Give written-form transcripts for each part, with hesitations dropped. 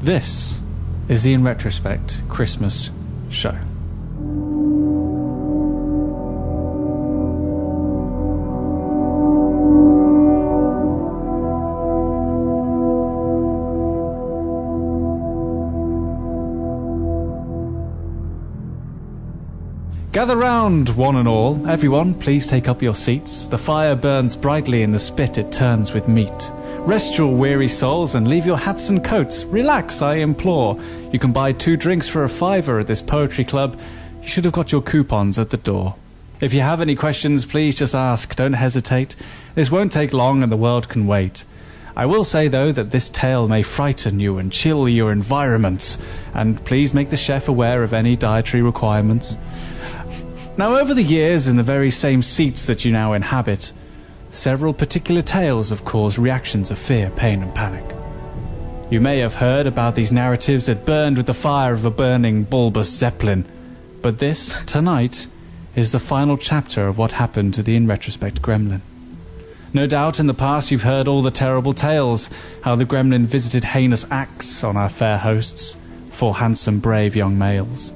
This is the InRetroSpect Christmas Show. Gather round, one and all. Everyone, please take up your seats. The fire burns brightly in the spit it turns with meat. Rest your weary souls and leave your hats and coats. Relax, I implore. You can buy 2 drinks for $5 at this poetry club. You should have got your coupons at the door. If you have any questions, please just ask. Don't hesitate. This won't take long and the world can wait. I will say, though, that this tale may frighten you and chill your environments. And please make the chef aware of any dietary requirements. Now, over the years, in the very same seats that you now inhabit, several particular tales have caused reactions of fear, pain and panic. You may have heard about these narratives that burned with the fire of a burning bulbous zeppelin, but this, tonight, is the final chapter of what happened to the InRetroSpect gremlin. No doubt in the past you've heard all the terrible tales, how the gremlin visited heinous acts on our fair hosts, 4 handsome brave young males,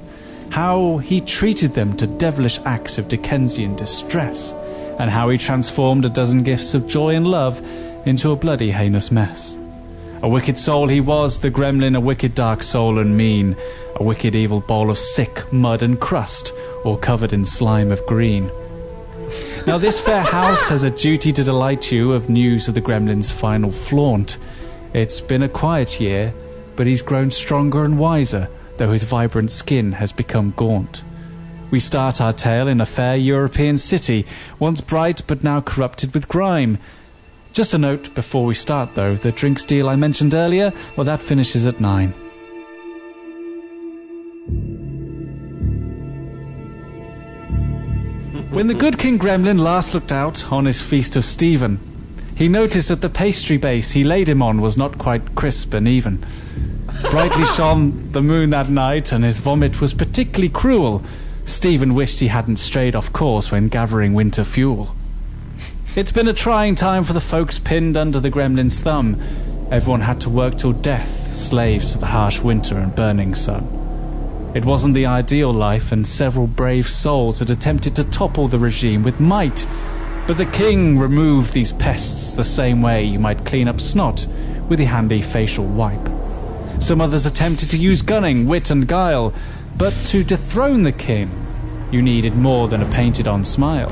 how he treated them to devilish acts of Dickensian distress, and how he transformed a dozen gifts of joy and love into a bloody heinous mess. A wicked soul he was, the gremlin, a wicked dark soul and mean, a wicked evil bowl of sick mud and crust, all covered in slime of green. Now this fair house has a duty to delight you of news of the gremlin's final flaunt. It's been a quiet year, but he's grown stronger and wiser, though his vibrant skin has become gaunt. We start our tale in a fair European city, once bright but now corrupted with grime. Just a note before we start, though, the drinks deal I mentioned earlier, well, that finishes at 9. When the good King Gremlin last looked out on his feast of Stephen, he noticed that the pastry base he laid him on was not quite crisp and even. Brightly shone the moon that night, and his vomit was particularly cruel. Stephen wished he hadn't strayed off course when gathering winter fuel. It's been a trying time for the folks pinned under the gremlin's thumb. Everyone had to work till death, slaves to the harsh winter and burning sun. It wasn't the ideal life, and several brave souls had attempted to topple the regime with might. But the king removed these pests the same way you might clean up snot with a handy facial wipe. Some others attempted to use gunning, wit and guile, but to dethrone the king, you needed more than a painted-on smile.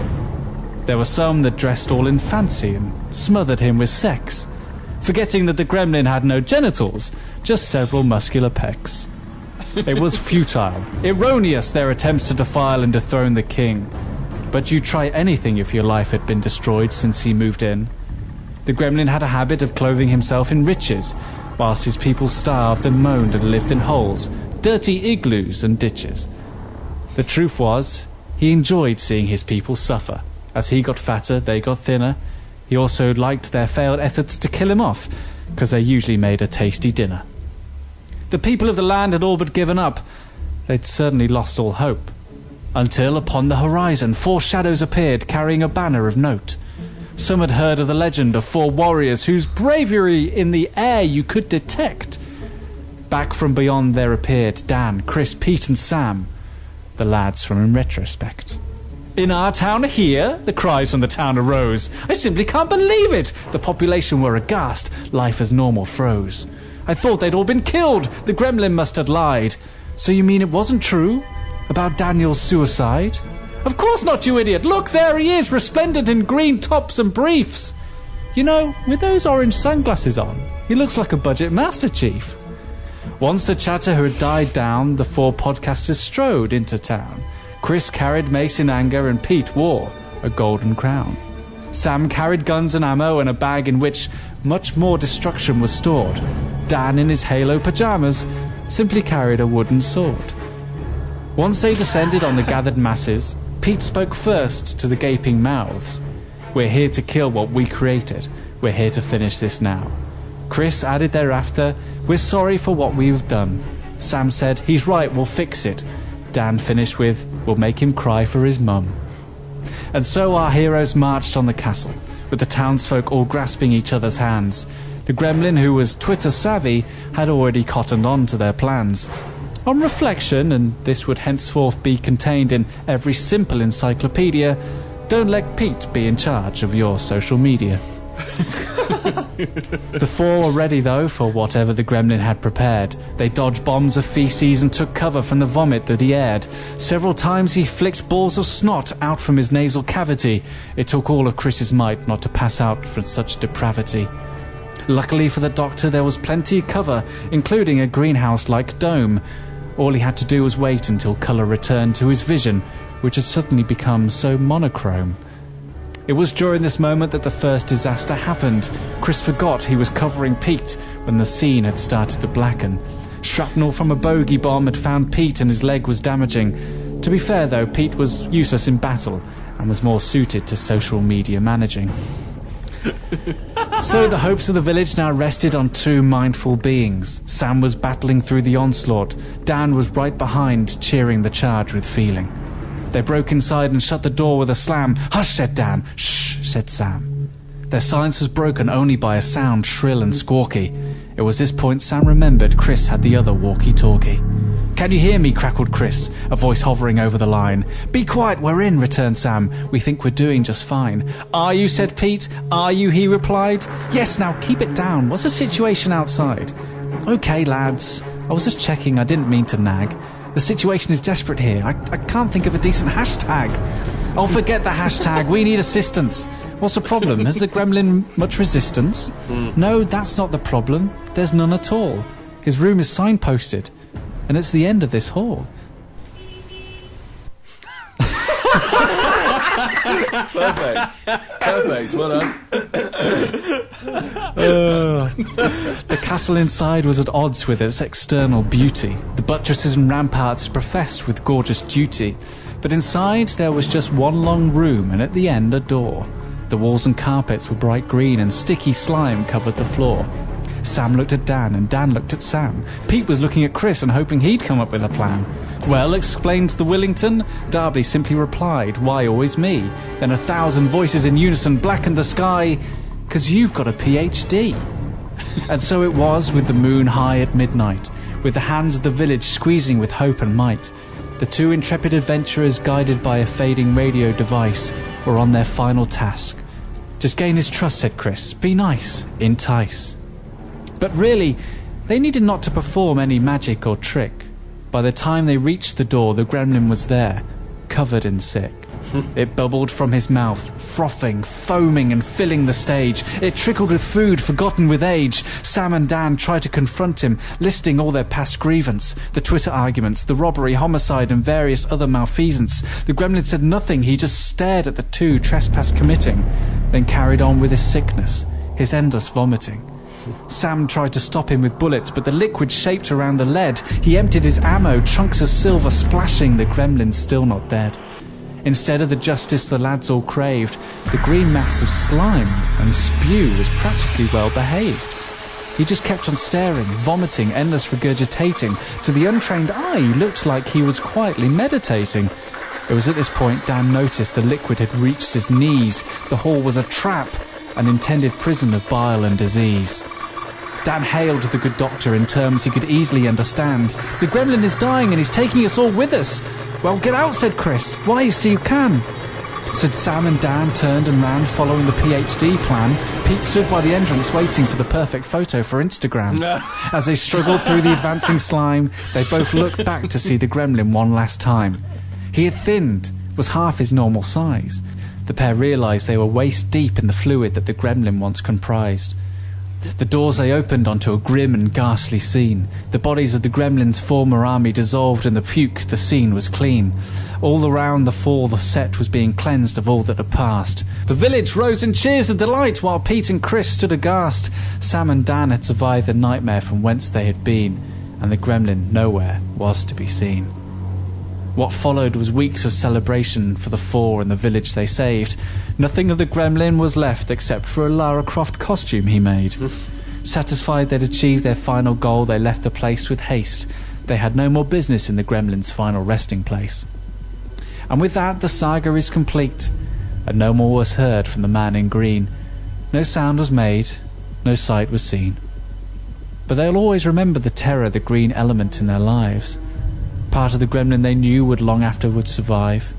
There were some that dressed all in fancy and smothered him with sex, forgetting that the gremlin had no genitals, just several muscular pecs. It was futile, erroneous, their attempts to defile and dethrone the king. But you'd try anything if your life had been destroyed since he moved in. The gremlin had a habit of clothing himself in riches, whilst his people starved and moaned and lived in holes, dirty igloos and ditches. The truth was, he enjoyed seeing his people suffer. As he got fatter, they got thinner. He also liked their failed efforts to kill him off, because they usually made a tasty dinner. The people of the land had all but given up. They'd certainly lost all hope. Until upon the horizon 4 shadows appeared, carrying a banner of note. Some had heard of the legend of 4 warriors whose bravery in the air you could detect. Back from beyond there appeared Dan, Chris, Pete and Sam, the lads from InRetroSpect. "In our town here?" the cries from the town arose. "I simply can't believe it!" The population were aghast. Life as normal froze. "I thought they'd all been killed. The gremlin must have lied." "So you mean it wasn't true? About Daniel's suicide?" "Of course not, you idiot! Look, there he is, resplendent in green tops and briefs. You know, with those orange sunglasses on, he looks like a budget Master Chief." Once the chatter had died down, the 4 podcasters strode into town. Chris carried mace in anger, and Pete wore a golden crown. Sam carried guns and ammo and a bag in which much more destruction was stored. Dan, in his halo pajamas, simply carried a wooden sword. Once they descended on the gathered masses, Pete spoke first to the gaping mouths. "We're here to kill what we created. We're here to finish this now." Chris added thereafter, "We're sorry for what we've done." Sam said, "He's right, we'll fix it." Dan finished with, "We'll make him cry for his mum." And so our heroes marched on the castle, with the townsfolk all grasping each other's hands. The gremlin, who was Twitter savvy, had already cottoned on to their plans. On reflection, and this would henceforth be contained in every simple encyclopedia, don't let Pete be in charge of your social media. The four were ready, though, for whatever the gremlin had prepared. They dodged bombs of feces and took cover from the vomit that he aired. Several times he flicked balls of snot out from his nasal cavity. It took all of Chris's might not to pass out from such depravity. Luckily for the doctor, there was plenty of cover, including a greenhouse-like dome. All he had to do was wait until colour returned to his vision, which had suddenly become so monochrome. It was during this moment that the first disaster happened. Chris forgot he was covering Pete when the scene had started to blacken. Shrapnel from a bogey bomb had found Pete and his leg was damaging. To be fair, though, Pete was useless in battle and was more suited to social media managing. So the hopes of the village now rested on two mindful beings. Sam was battling through the onslaught. Dan was right behind, cheering the charge with feeling. They broke inside and shut the door with a slam. "Hush," said Dan. "Shh," said Sam. Their silence was broken only by a sound shrill and squawky. It was this point Sam remembered Chris had the other walkie-talkie. "Can you hear me?" crackled Chris, a voice hovering over the line. "Be quiet, we're in," returned Sam. "We think we're doing just fine." "Are you?" said Pete. "Are you?" he replied. "Yes, now keep it down. What's the situation outside?" "Okay, lads. I was just checking. I didn't mean to nag. The situation is desperate here. I can't think of a decent hashtag." "Oh, forget the hashtag. We need assistance." "What's the problem? Has the gremlin much resistance?" "No, that's not the problem. There's none at all. His room is signposted, and it's the end of this hall." Perfect. Well done. The castle inside was at odds with its external beauty. The buttresses and ramparts professed with gorgeous duty. But inside there was just one long room, and at the end a door. The walls and carpets were bright green, and sticky slime covered the floor. Sam looked at Dan, and Dan looked at Sam. Pete was looking at Chris and hoping he'd come up with a plan. "Well," exclaimed the Willington. Darby simply replied, "Why always me?" Then 1,000 voices in unison blackened the sky. "'Cause you've got a PhD." And so it was with the moon high at midnight, with the hands of the village squeezing with hope and might. The two intrepid adventurers, guided by a fading radio device, were on their final task. "Just gain his trust," said Chris. "Be nice. Entice." But really, they needed not to perform any magic or trick. By the time they reached the door, the gremlin was there, covered in sick. It bubbled from his mouth, frothing, foaming and filling the stage. It trickled with food, forgotten with age. Sam and Dan tried to confront him, listing all their past grievance, the Twitter arguments, the robbery, homicide and various other malfeasance. The gremlin said nothing, he just stared at the two trespass committing, then carried on with his sickness, his endless vomiting. Sam tried to stop him with bullets, but the liquid shaped around the lead. He emptied his ammo, chunks of silver splashing, the gremlin still not dead. Instead of the justice the lads all craved, the green mass of slime and spew was practically well behaved. He just kept on staring, vomiting, endless regurgitating. To the untrained eye, he looked like he was quietly meditating. It was at this point Dan noticed the liquid had reached his knees. The hall was a trap, an intended prison of bile and disease. Dan hailed the good doctor in terms he could easily understand. "The gremlin is dying and he's taking us all with us." "Well, get out," said Chris. "Why, you can." So Sam and Dan turned and ran, following the PhD plan. Pete stood by the entrance waiting for the perfect photo for Instagram. As they struggled through the advancing slime, they both looked back to see the gremlin one last time. He had thinned, was half his normal size. The pair realised they were waist deep in the fluid that the gremlin once comprised. The doors they opened onto a grim and ghastly scene. The bodies of the gremlin's former army dissolved in the puke. The scene was clean. All around the fall, the set was being cleansed of all that had passed. The village rose in cheers of delight while Pete and Chris stood aghast. Sam and Dan had survived the nightmare from whence they had been, and the gremlin nowhere was to be seen. What followed was weeks of celebration for the four and the village they saved. Nothing of the gremlin was left except for a Lara Croft costume he made. Satisfied they'd achieved their final goal, they left the place with haste. They had no more business in the gremlin's final resting place. And with that, the saga is complete, and no more was heard from the man in green. No sound was made, no sight was seen. But they'll always remember the terror, the green element in their lives. Part of the gremlin they knew would long afterwards survive.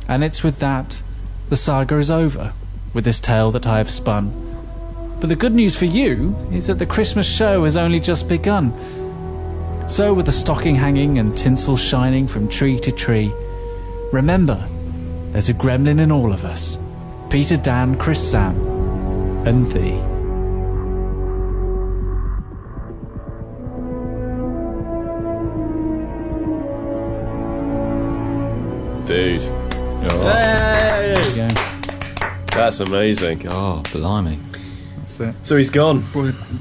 And it's with that the saga is over, with this tale that I have spun. But the good news for you is that the Christmas show has only just begun. So with the stocking hanging and tinsel shining from tree to tree, remember, there's a gremlin in all of us. Peter, Dan, Chris, Sam, and thee. Dude. Oh, Hey! There you go. that's amazing. Oh, blimey. That's it. So he's gone.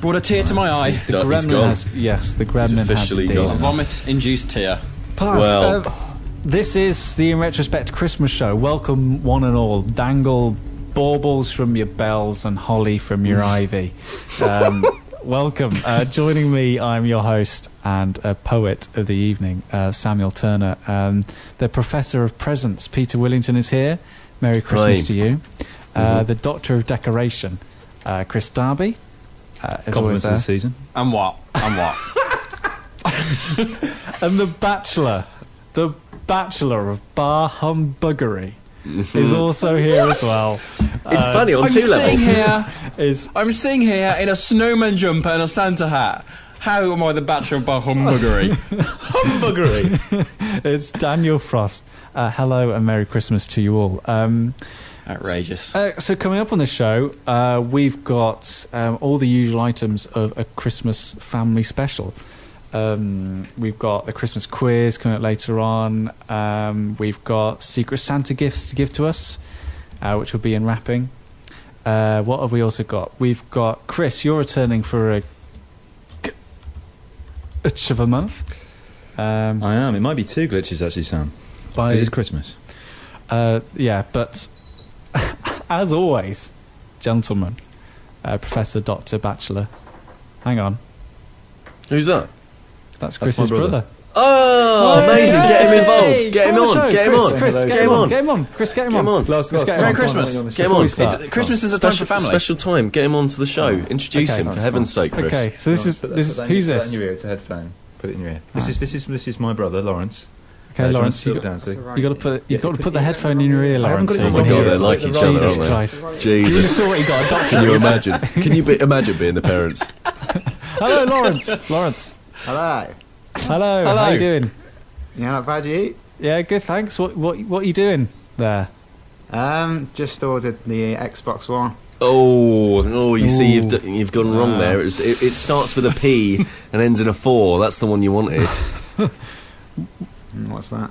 Brought a tear to my eye. The He's gremlin gone. has, yes, the gremlin has officially indeed. gone. Vomit-induced tear. Past, Well- this is the In Retrospect Christmas show. Welcome, one and all. Dangle baubles from your bells and holly from your ivy. Welcome. Joining me, I'm your host and a poet of the evening, Samuel Turner. The Professor of Presents, Peter Willington, is here. Merry Christmas Hi. to you. The Doctor of Decoration, Chris Darby. Is always Compliments of there. the season. And what? And the Bachelor of Bar Humbuggery is also here as well. It's funny on two levels. I'm sitting here in a snowman jumper and a Santa hat. How am I the Bachelor of Bar Humbuggery? It's Daniel Frost. Hello and Merry Christmas to you all. Outrageous. So coming up on this show, we've got all the usual items of a Christmas family special. We've got the Christmas quiz coming up later on. We've got Secret Santa gifts to give to us, which will be in wrapping. What have we also got? We've got Chris, you're returning for a glitch of a month. I am. It might be two glitches, actually, Sam. By, It is Christmas. yeah, but as always, gentlemen, Professor, Doctor, Bachelor. Hang on. Who's that? That's That's Chris's my brother. Oh, amazing. Get him involved. Get him Come on. the show, Get him Chris, on. Chris, Get him on. Get him on. Chris, get him Get him on. Chris, get him Merry on. Christmas. Get him Before on. we start. Christmas is a time for family. Special time. Get him onto the show. Introduce Okay. him, for heaven's sake, Chris. Okay, so this is who's Put that this? in your ear. It's a headphone. Put it in your ear. This is my brother, Lawrence. Okay, Lawrence, you got to put the headphone in your ear, I haven't Lawrence. got it so in you my can ear. hear Oh my God, it. they like each other, Jesus aren't they? Christ. You Jesus. thought you got a doctor. Can you imagine? Can you imagine being the parents? Hello, Lawrence. Lawrence. Hello. Hello. Hello. How you doing? Yeah, not bad, you? Yeah, good. Thanks. What are you doing there? Just ordered the Xbox One. Oh! You see, you've gone wrong Wow. there. It starts with a P and ends in a 4. That's the one you wanted. What's that?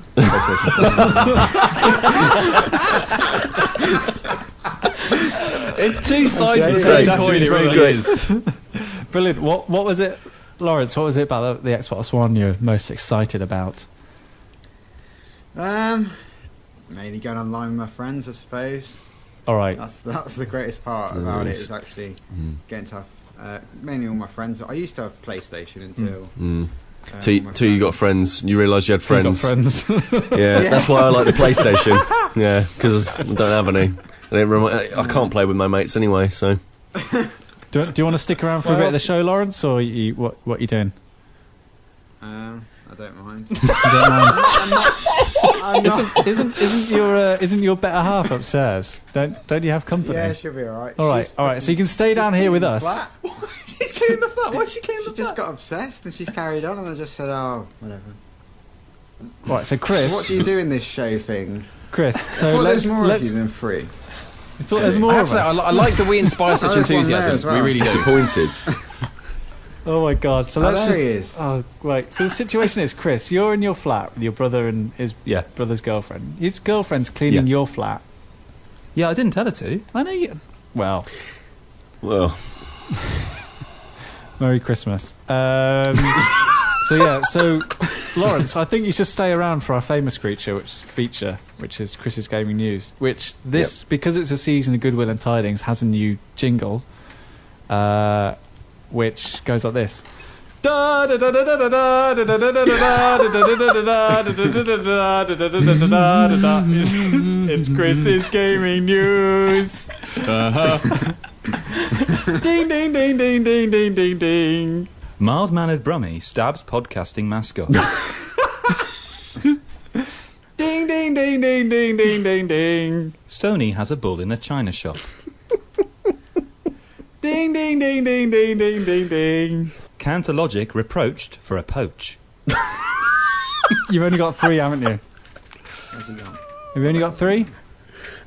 It's two sides of the Okay. same coin. It really Great. is. Brilliant. What was it, Lawrence? What was it about the Xbox One you're most excited about? Mainly going online with my friends, I suppose. All right. That's the greatest part about it, Nice. is actually getting to have mainly all my friends. I used to have PlayStation until. Till my you got friends, you realised you had friends. You got friends. Yeah, that's why I like the PlayStation. Yeah, because I don't have any. I can't play with my mates anyway, so. do you want to stick around for a bit of the show, Lawrence, or what are you doing? I don't mind. You don't mind? I'm not. Isn't your better half upstairs? Don't you have company? Yeah, she'll be alright. All right. So you can stay down here with us. She's cleaning the flat. Why is she cleaning She just got obsessed and she's carried on, and I just said, "Oh, whatever." Right. So Chris, So what do you do in this show thing? Chris. I So thought let's there's more of you let's. than three. I thought there's more I have of to say, us. I like that we inspire such Oh, there's one there enthusiasm. as well. We really do. Disappointed. Oh my God! So Oh, let's there just. he is. Oh right. So the situation is, Chris, you're in your flat with your brother and his Yeah. brother's girlfriend. His girlfriend's cleaning Yeah. your flat. Yeah, I didn't tell her to. I know you. Well, Well, Merry Christmas. So Lawrence, I think you should stay around for our famous feature, which is Chris's Gaming News. Which because it's a season of goodwill and tidings, has a new jingle, which goes like this. It's Chris's Gaming News. Ding, ding, ding, ding, ding, ding, ding, ding. Mild-mannered Brummie stabs podcasting mascot. Ding, ding, ding, ding, ding, ding, ding, ding. Sony has a bull in a china shop. Ding, ding, ding, ding, ding, ding, ding, ding. Counter Logic reproached for a poach. You've only got 3, haven't you? Where's he gone? Have you only got 3?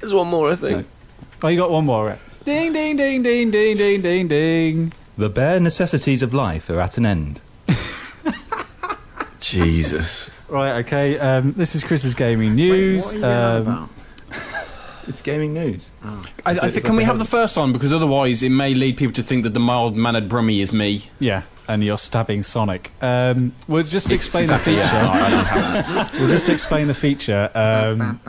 There's one more, I think. Oh, you got one more. Right? Ding, ding, ding, ding, ding, ding, ding, ding. The bare necessities of life are at an end. Jesus. Right, okay. This is Chris's gaming news. Wait, what are you going on about? It's gaming news. Oh. I think, can we have the first one? Because otherwise it may lead people to think that the mild-mannered Brummie is me. Yeah, and you're stabbing Sonic. We'll just explain the feature. We'll just explain the feature.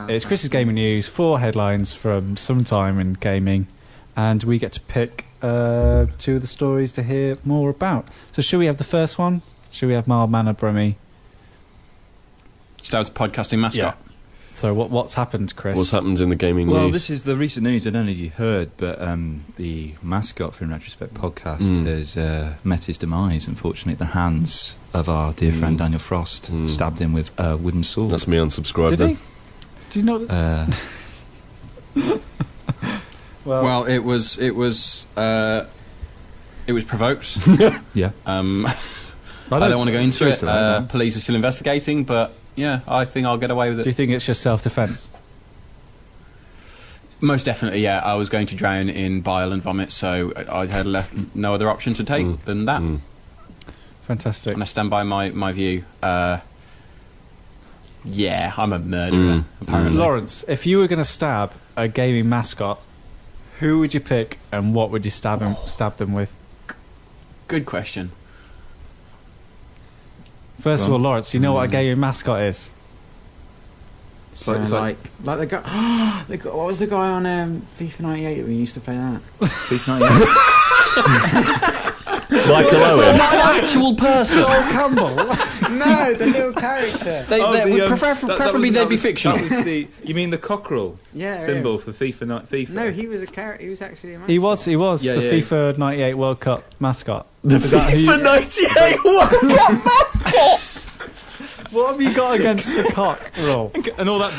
It's Chris's gaming news, 4 headlines from some time in gaming, and we get to pick 2 of the stories to hear more about. So should we have the first one? Should we have mild-mannered Brummie? Stabs podcasting mascot. Yeah. So what's happened, Chris? What's happened in the gaming Well, news? this is the recent news. I don't know if you heard, but the mascot for InRetroSpect podcast has met his demise, unfortunately, at the hands of our dear friend Daniel Frost. Stabbed him with a wooden sword. That's me unsubscribed Did then. he? Do you know? Well, it was provoked. Yeah. I don't want to go into it. Police are still investigating, but yeah, I think I'll get away with Do you it. think it's just self-defence? Most definitely, yeah. I was going to drown in bile and vomit, so I had left no other option to take than that. Fantastic. And I stand by my view. Yeah, I'm a murderer, apparently. Lawrence, if you were going to stab a gaming mascot, who would you pick and what would you stab them with? Good question. First of all, Lawrence, you know what a gaming mascot is? So It's like the guy. What was the guy on FIFA 98 that we used to play that? Michael Owen. Not an actual person. Campbell. No, the little character. Preferably they'd be fictional. That was you mean the cockerel Yeah. symbol for FIFA? No, he was a character. He was actually a mascot. He was Yeah, the yeah. FIFA 98 World Cup mascot. The FIFA 98 World Cup mascot! What have you got against the cockerel? And all that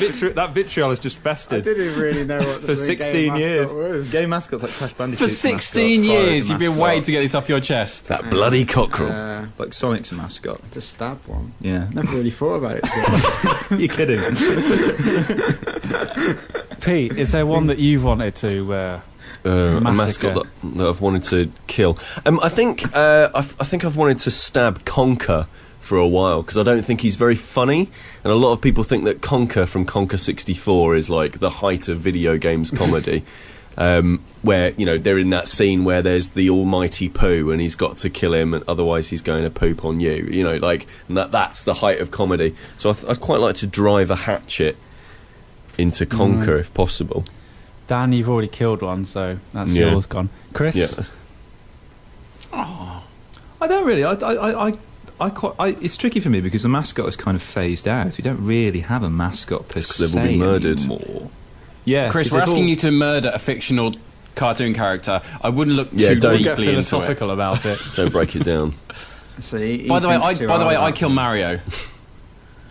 vitriol has just I festered didn't really know what the for game 16 mascot years. was. Game mascots like Crash Bandicoot. For 16 years, you've been waiting to get this off your chest. That bloody cockerel. Like Sonic's a mascot. To stab one. Yeah. Never really thought about it. You're kidding. Pete, is there one that you've wanted to A massacre? mascot that I've wanted to kill. I think I've wanted to stab Conker for a while because I don't think he's very funny, and a lot of people think that Conker from Conker 64 is like the height of video games comedy. Where they're in that scene where there's the almighty poo and he's got to kill him, and otherwise he's going to poop on you. And that's the height of comedy. So I'd quite like to drive a hatchet into Conker if possible. Dan, you've already killed one, so that's Yeah. yours gone. Chris? Yeah. I don't really. It's tricky for me because the mascot is kind of phased out. We don't really have a mascot per se 'cause they've all been murdered. anymore. Yeah, Chris, 'cause we're they've asking all- you to murder a fictional cartoon character. I wouldn't look Yeah, too don't Get deeply into it. philosophical about it. Don't break it down. So he By the way, thinks 2 I hours kill about Mario.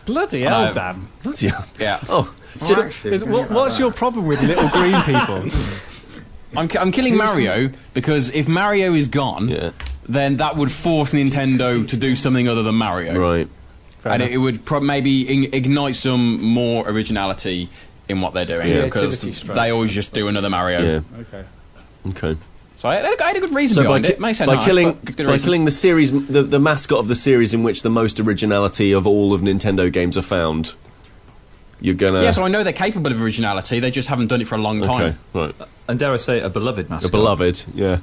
Bloody I hell, know. Dan. Bloody hell. Yeah, Oh, it. Well, actually, if you think What's about your that. problem with little green people? I'm killing Mario because if Mario is gone, yeah. then that would force Nintendo to do something other than Mario. Right. Fair And enough. it would maybe ignite some more originality in what they're doing Yeah, because creativity strike. they always just do another Mario. Yeah. Okay. Okay. So I had a good reason So behind it. May sound by harsh, killing but good by reason. killing the series, the mascot of the series in which the most originality of all of Nintendo games are found, you're gonna. Yeah, so I know they're capable of originality. They just haven't done it for a long time. Okay. Right. and dare I say, a beloved mascot. A beloved. Yeah.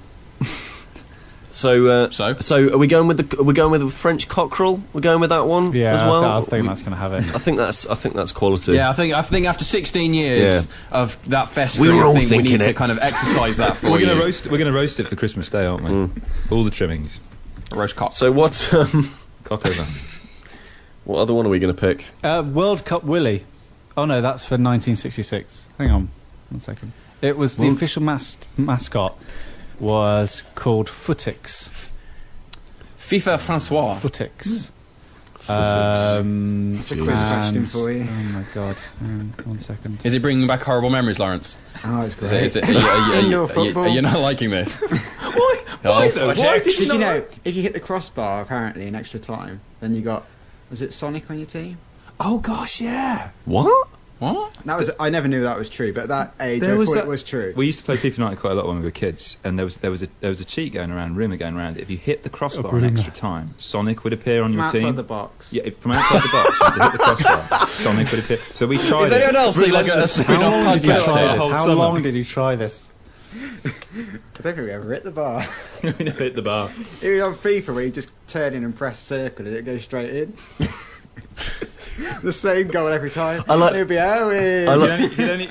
So are we going with the French cockerel? We're going with that one Yeah, as well. I think that's going to have it. I think that's quality. Yeah, I think after 16 years of that festering, We were all I think we need thinking to it. kind of exercise that for We're you. gonna roast it for Christmas Day, aren't we? All the trimmings. Roast cock. So what Cock over. what other one are we going to pick? World Cup Willie. Oh no, that's for 1966. Hang on 1 second. It was the official mascot was called Footix. FIFA Francois. Footix. It's a quiz question for you. Oh my god! 1 second. Is it bringing back horrible memories, Lawrence? Oh, it's great. Is it, Indoor football. are you not liking this? Why? Did you know, if you hit the crossbar, apparently, in extra time, then you got... Was it Sonic on your team? Oh gosh, yeah. What? What? That was. I never knew that was true, but at that age, I thought it was true. We used to play FIFA 90 quite a lot when we were kids, and there was a cheat going around, rumour going around. If you hit the crossbar in extra time, Sonic would appear on From your team. outside the box. Yeah, from outside the box, you had to hit the crossbar. Sonic would appear. So we tried. Is anyone else see like a spin off podcast? How long did you try this? I don't think we ever hit the bar. We never hit the bar. It was on FIFA where you just turn in and press circle and it goes straight in. The same goal every time. It'd be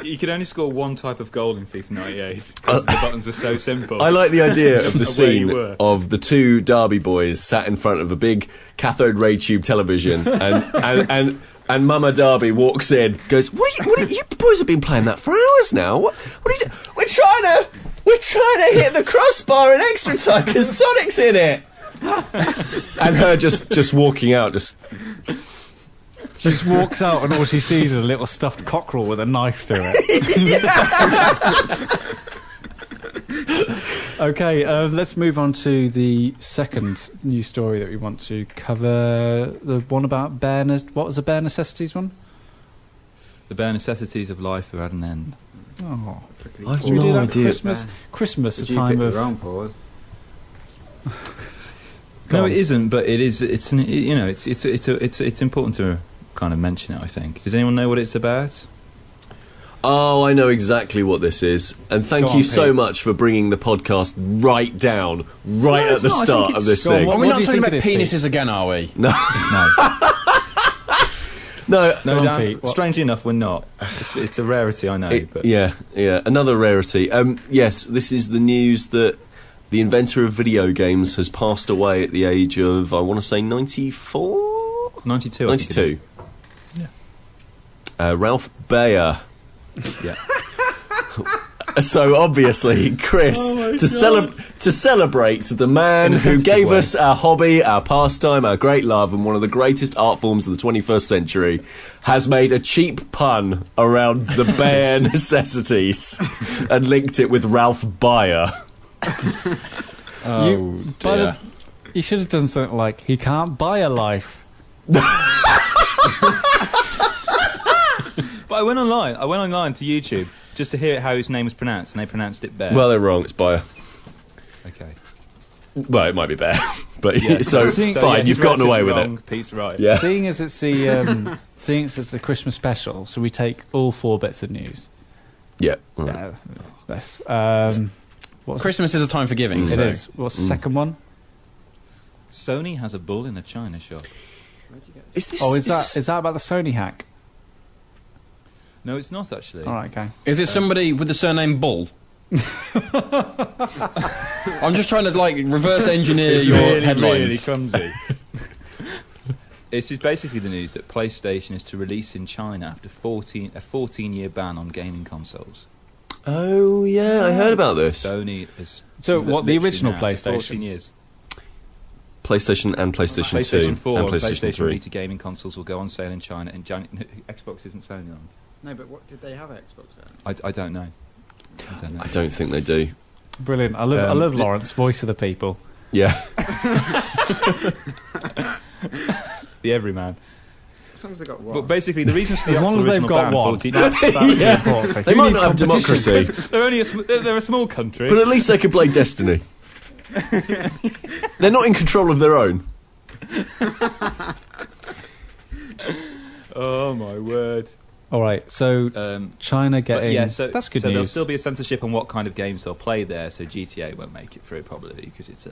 You could only score one type of goal in FIFA 98 because the buttons were so simple. I like the idea of the Of where you scene were. of the two Derby boys sat in front of a big cathode ray tube television, and Mama Derby walks in, goes, "What are you boys have been playing that for hours now? What are you doing? We're trying to hit the crossbar in extra time because Sonic's in it." And her just walking out, She just walks out and all she sees is a little stuffed cockerel with a knife through it. Okay, let's move on to the second news story that we want to cover. The one about what was the bare necessities one? The bare necessities of life are at an end. Oh, I've should we do no that for idea. Christmas, a Did you time pick of... the wrong pause? No, on. it isn't. But it is. It's important to kind of mention it. I think. Does anyone know what it's about? Oh, I know exactly what this is, and thank Go you on, so Pete. much for bringing the podcast right down, right at it's the not. I start think of it's- this Go on, thing. what- Are we do not you talking think about it is, Pete? penises again, are we? No. No, No, Go on, Dan, Pete, what- strangely enough, we're not. It's a rarity, I know. But yeah, another rarity. Yes, this is the news that the inventor of video games has passed away at the age of, I want to say, 94? 92. I think it 92. Ralph Baer. is. Yeah. So obviously, Chris, to celebrate the man In a who sensitive gave way. us our hobby, our pastime, our great love, and one of the greatest art forms of the 21st century, has made a cheap pun around the bare necessities and linked it with Ralph Baer. Oh, dear. You should have done something like, he can't buy a life. But I went online to YouTube just to hear how his name was pronounced, and they pronounced it Bear. Well, they're wrong. It's Baer. okay. Well, it might be Bear, but Yeah. so So, fine. yeah, You've his gotten away with relative's it. wrong, Pete's right. Yeah. Seeing as it's the Christmas special, so we take all 4 bits of news. Yeah. all right. Yeah, what's Christmas is a time for giving. Mm. it so. is. What's the second one? Sony has a bull in a china shop. Is this? Oh, is that about the Sony hack? No, it's not actually. All right, okay. Is it somebody with the surname Bull? I'm just trying to reverse engineer your headlines. clumsy. It's basically the news that PlayStation is to release in China after a 14-year ban on gaming consoles. Oh yeah, I heard about this. Sony is. So what, the literally original now, after PlayStation? 14 years. PlayStation and PlayStation 2 PlayStation 4 and and PlayStation PlayStation 3. Vita gaming consoles will go on sale in China in January. Xbox isn't Sony on. No, but what did they have Xbox then? I don't know. I don't think they do. Brilliant. I love the- Lawrence, voice of the people. Yeah. The everyman. As long as they got one. But basically, the reasons for the As long as they've original got ban, one. 14 That's the Yeah. important thing. They Who might needs not have competition? democracy, they're a small country. but at least they could play Destiny. They're not in control of their own. Oh my word. All right, so China But getting... yeah, so that's good so there'll news. still be a censorship on what kind of games they'll play there. So GTA won't make it through probably because it's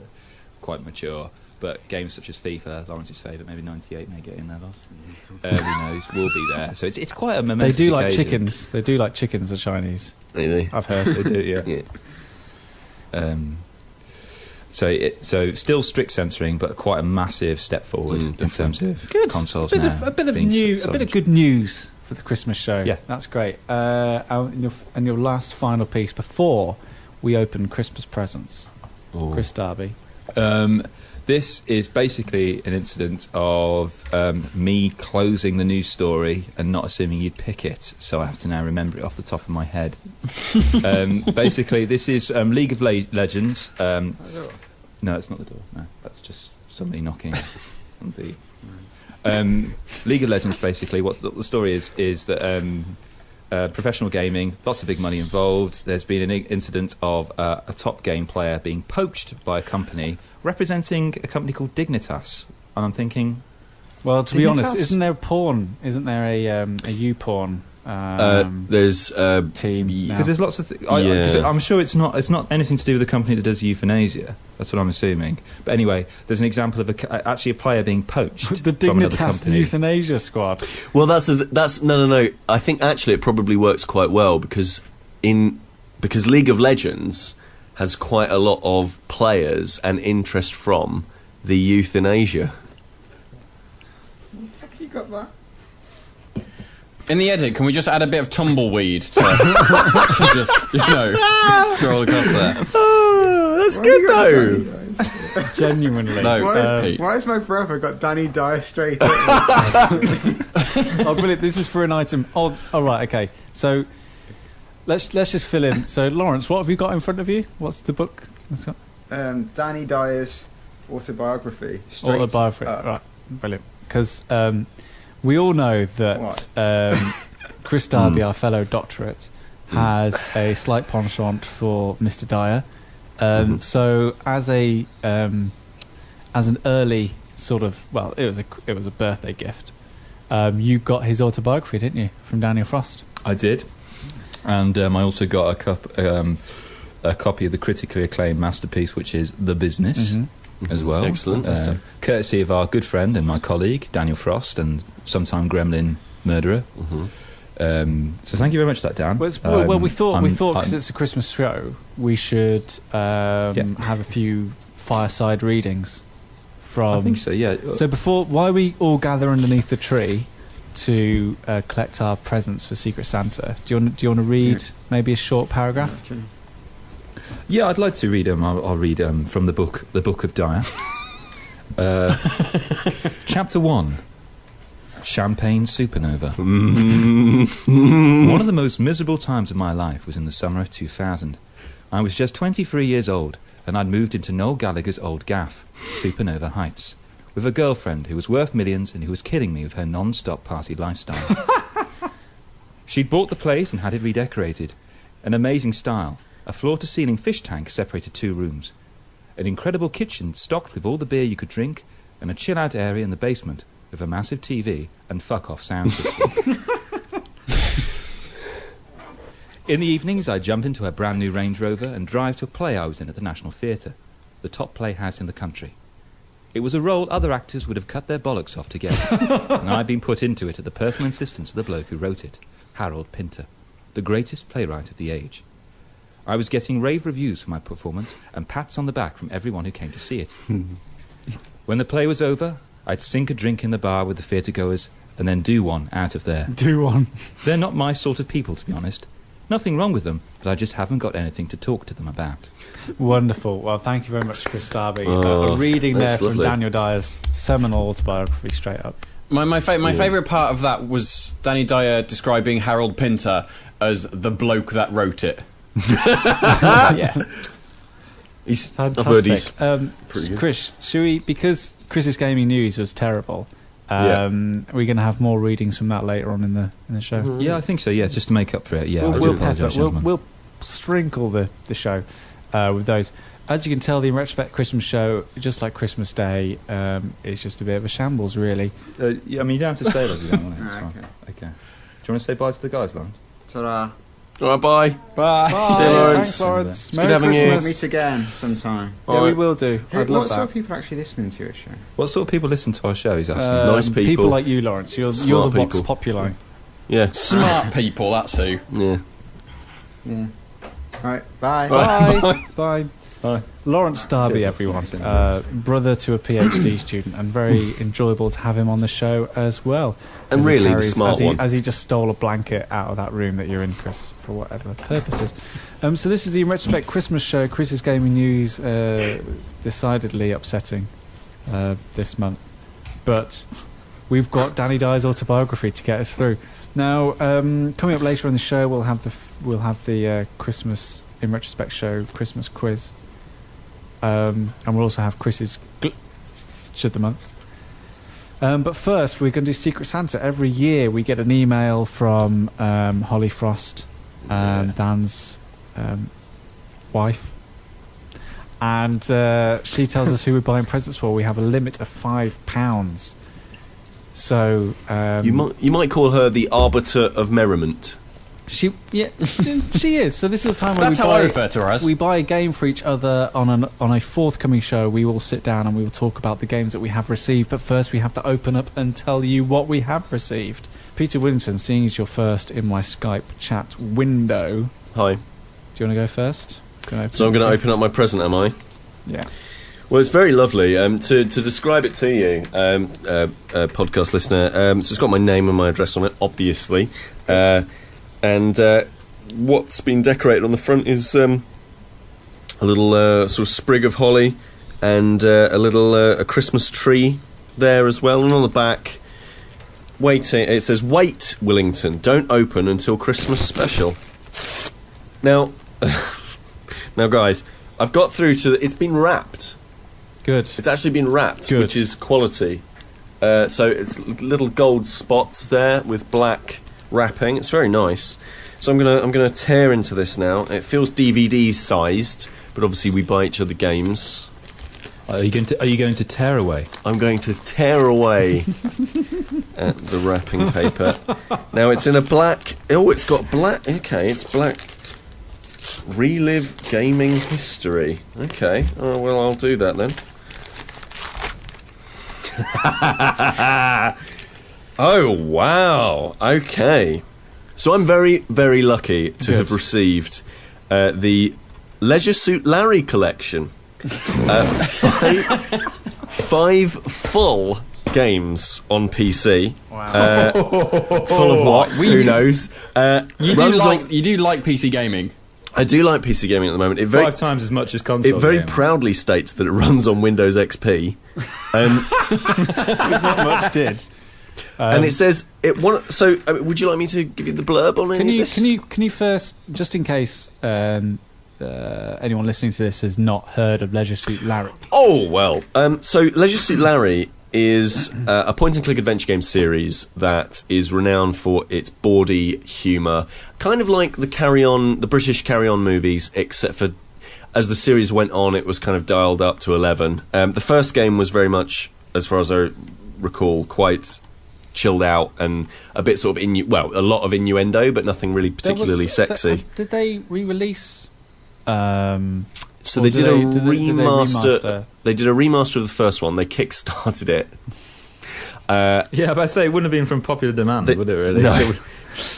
quite mature. But games such as FIFA, Lawrence's favourite, maybe 98 may get in there. Who knows? Will be there. So it's quite a They momentous do like occasion. chickens. They do like chickens, the Chinese. Really? I've heard. They do, yeah. Yeah. So still strict censoring, but quite a massive step forward in terms of Good. consoles a bit now. of being a bit of good news for the Christmas show. Yeah. That's great. And your last final piece before we open Christmas presents. Oh. Chris Darby. This is basically an incident of me closing the news story and not assuming you'd pick it, so I have to now remember it off the top of my head. Basically, this is League of Legends. No, it's not the door. No, that's just somebody knocking on the... League of Legends, basically, what the story is that professional gaming, lots of big money involved. There's been an incident of a top game player being poached by a company representing a company called Dignitas. And I'm thinking... Well, to be Dignitas? honest, isn't there porn? Isn't there a U-porn There's team? Because there's lots of... I'm sure it's not anything to do with the company that does euthanasia. That's what I'm assuming. But anyway, there's an example of actually a player being poached the from another Dignitas company. euthanasia squad. Well, that's no. I think actually it probably works quite well because League of Legends has quite a lot of players and interest from the euthanasia. Have you got that? In the edit, can we just add a bit of tumbleweed to just, scroll across there? Oh, that's good though. Genuinely. No, Pete. Why has my brother got Danny Dyer straight up? Oh, brilliant. This is for an item. Oh, right, okay. So, let's just fill in. So, Lawrence, what have you got in front of you? What's the book? Danny Dyer's autobiography. Autobiography. Right, brilliant. Because we all know that Chris Darby, our fellow doctorate, has a slight penchant for Mr. Dyer. So, as an early sort of, well, it was a birthday gift. You got his autobiography, didn't you, from Daniel Frost? I did, and I also got a copy of the critically acclaimed masterpiece, which is The Business, as well. Excellent. Courtesy of our good friend and my colleague Daniel Frost, and sometime gremlin murderer. So thank you very much for that, Dan. Well, we thought because it's a Christmas show, we should have a few fireside readings from. I think so. Yeah. So while we all gather underneath the tree to collect our presents for Secret Santa, do you want to read maybe a short paragraph? Yeah, I'd like to read them. I'll read from the Book of Dyer. Chapter 1. Champagne Supernova. One of the most miserable times of my life was in the summer of 2000. I was just 23 years old, and I'd moved into Noel Gallagher's old gaff, Supernova Heights, with a girlfriend who was worth millions and who was killing me with her non-stop party lifestyle. She'd bought the place and had it redecorated. An amazing style. A floor-to-ceiling fish tank separated 2 rooms. An incredible kitchen stocked with all the beer you could drink, and a chill-out area in the basement with a massive TV and fuck-off sound system. In the evenings, I'd jump into her brand-new Range Rover and drive to a play I was in at the National Theatre, the top playhouse in the country. It was a role other actors would have cut their bollocks off to get, and I'd been put into it at the personal insistence of the bloke who wrote it, Harold Pinter, the greatest playwright of the age. I was getting rave reviews for my performance and pats on the back from everyone who came to see it. When the play was over, I'd sink a drink in the bar with the theatre-goers and then do one out of there. Do one. They're not my sort of people, to be honest. Nothing wrong with them, but I just haven't got anything to talk to them about. Wonderful. Well, thank you very much, Chris Darby. A reading there from Daniel Dyer's seminal autobiography, straight up. My favourite part of that was Danny Dyer describing Harold Pinter as the bloke that wrote it. Yeah. He's fantastic. I've heard he's pretty good. Chris, should we, because Chris's gaming news was terrible, we're going to have more readings from that later on in the show? Yeah, I think so. Yeah, just to make up for it. Yeah, I do apologise, gentlemen. We'll sprinkle the show with those. As you can tell, the InRetroSpect Christmas show, just like Christmas Day, is just a bit of a shambles, really. Yeah, I mean, you don't have to say that if you don't want it. It's fine. Okay. Do you want to say bye to the guys, Lawrence? Ta-da. All right, bye. Bye. See you, Lawrence. Thanks, Lawrence. It's good having you. Meet again sometime. Yeah, we will do. I'd love what sort that. of people are actually listening to your show? What sort of people listen to our show, he's asking? Nice people. People like you, Lawrence. You're the Vox people. Populi. Yeah. Smart people, that's who. Yeah. Yeah. All right. Bye. Bye. Bye. Lawrence Darby, everyone. Brother to a PhD student, and very enjoyable to have him on the show as well. And really the smart one. As he just stole a blanket out of that room that you're in, Chris, for whatever purposes. So this is the InRetroSpect Christmas show. Chris's gaming news, decidedly upsetting this month. But we've got Danny Dye's autobiography to get us through. Now, coming up later in the show, we'll have the Christmas InRetroSpect Show Christmas quiz, and we'll also have Chris's glitch of the month. But first, we're going to do Secret Santa. Every year, we get an email from Holly Frost, Dan's wife, and she tells us who we're buying presents for. We have a limit of £5. So you might call her the arbiter of merriment. She is. So this is the time where I refer to her as. We buy a game for each other on a forthcoming show. We will sit down and we will talk about the games that we have received. But first, we have to open up and tell you what we have received. Peter Whittington, seeing as you're first in my Skype chat window. Hi. Do you want to go first? So I'm going to open up my present, am I? Yeah. Well, it's very lovely. To describe it to you, podcast listener, so it's got my name and my address on it, obviously. And what's been decorated on the front is a little sort of sprig of holly and a little a Christmas tree there as well. And on the back, it says, "Wait, Willington, don't open until Christmas special." Now, guys, I've got through to... It's been wrapped. Good. It's actually been wrapped, Good. Which is quality. So it's little gold spots there with black wrapping. It's very nice. So I'm gonna tear into this now. It feels DVD sized, but obviously we buy each other games. Are you going to tear away? I'm going to tear away at the wrapping paper. Now it's in a black. Oh, it's got black. Okay, it's black. Relive gaming history. Okay. Oh well, I'll do that then. Oh, wow. Okay. So I'm very, very lucky to have received the Leisure Suit Larry collection. 5 full games on PC. Wow. Full of what? Who knows? You do like PC gaming. I do like PC gaming at the moment. 5 times as much as console. It very proudly states that it runs on Windows XP. It's not much did. And it says So, would you like me to give you the blurb on any of this? Can you first, just in case anyone listening to this has not heard of Leisure Suit Larry? Oh well. So Leisure Suit Larry is a point-and-click adventure game series that is renowned for its bawdy humour, kind of like the British Carry On movies, except for as the series went on, it was kind of dialed up to 11. The first game was very much, as far as I recall, quite chilled out and a bit sort of a lot of innuendo, but nothing really particularly sexy. Did they re-release? So they did a remaster. They did a remaster of the first one. They kickstarted it. Yeah, but I'd say it wouldn't have been from popular demand, would it really? No.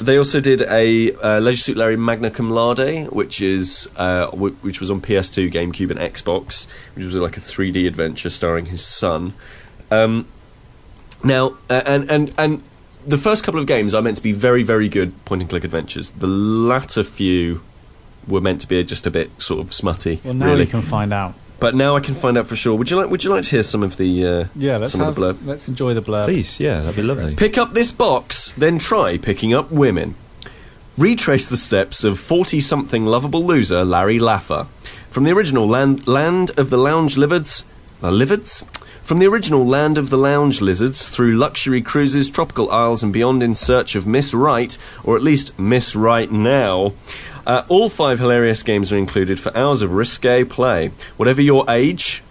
They also did a Leisure Suit Larry Magna Cum Laude, which was on PS2, GameCube, and Xbox, which was like a 3D adventure starring his son. Now, and the first couple of games are meant to be very, very good point-and-click adventures. The latter few were meant to be just a bit sort of smutty. Well, now really. we can find out. But now I can find out for sure. Would you like to hear some of the of the blurb? Let's enjoy the blurb. Please, yeah, that'd be lovely. Pick up this box, then try picking up women. Retrace the steps of 40-something lovable loser Larry Laffer from the original Land of the Lounge Lizards. From the original Land of the Lounge Lizards through luxury cruises, tropical isles, and beyond in search of Miss Right, or at least Miss Right Now. All 5 hilarious games are included for hours of risque play. Whatever your age,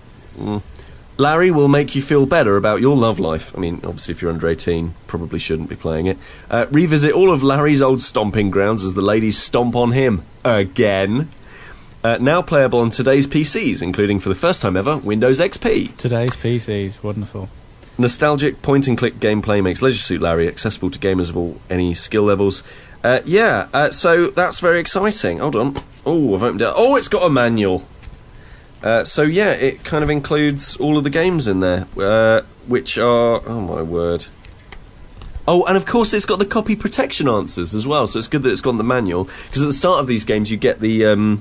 Larry will make you feel better about your love life. I mean, obviously, if you're under 18, probably shouldn't be playing it. Revisit all of Larry's old stomping grounds as the ladies stomp on him again. Now playable on today's PCs, including for the first time ever, Windows XP. Today's PCs, wonderful. Nostalgic point-and-click gameplay makes Leisure Suit Larry accessible to gamers of any skill levels. So that's very exciting. Hold on. Oh, I've opened it. Oh, it's got a manual. So yeah, it kind of includes all of the games in there, which are, oh my word. Oh, and of course it's got the copy protection answers as well, so it's good that it's got the manual, because at the start of these games you get the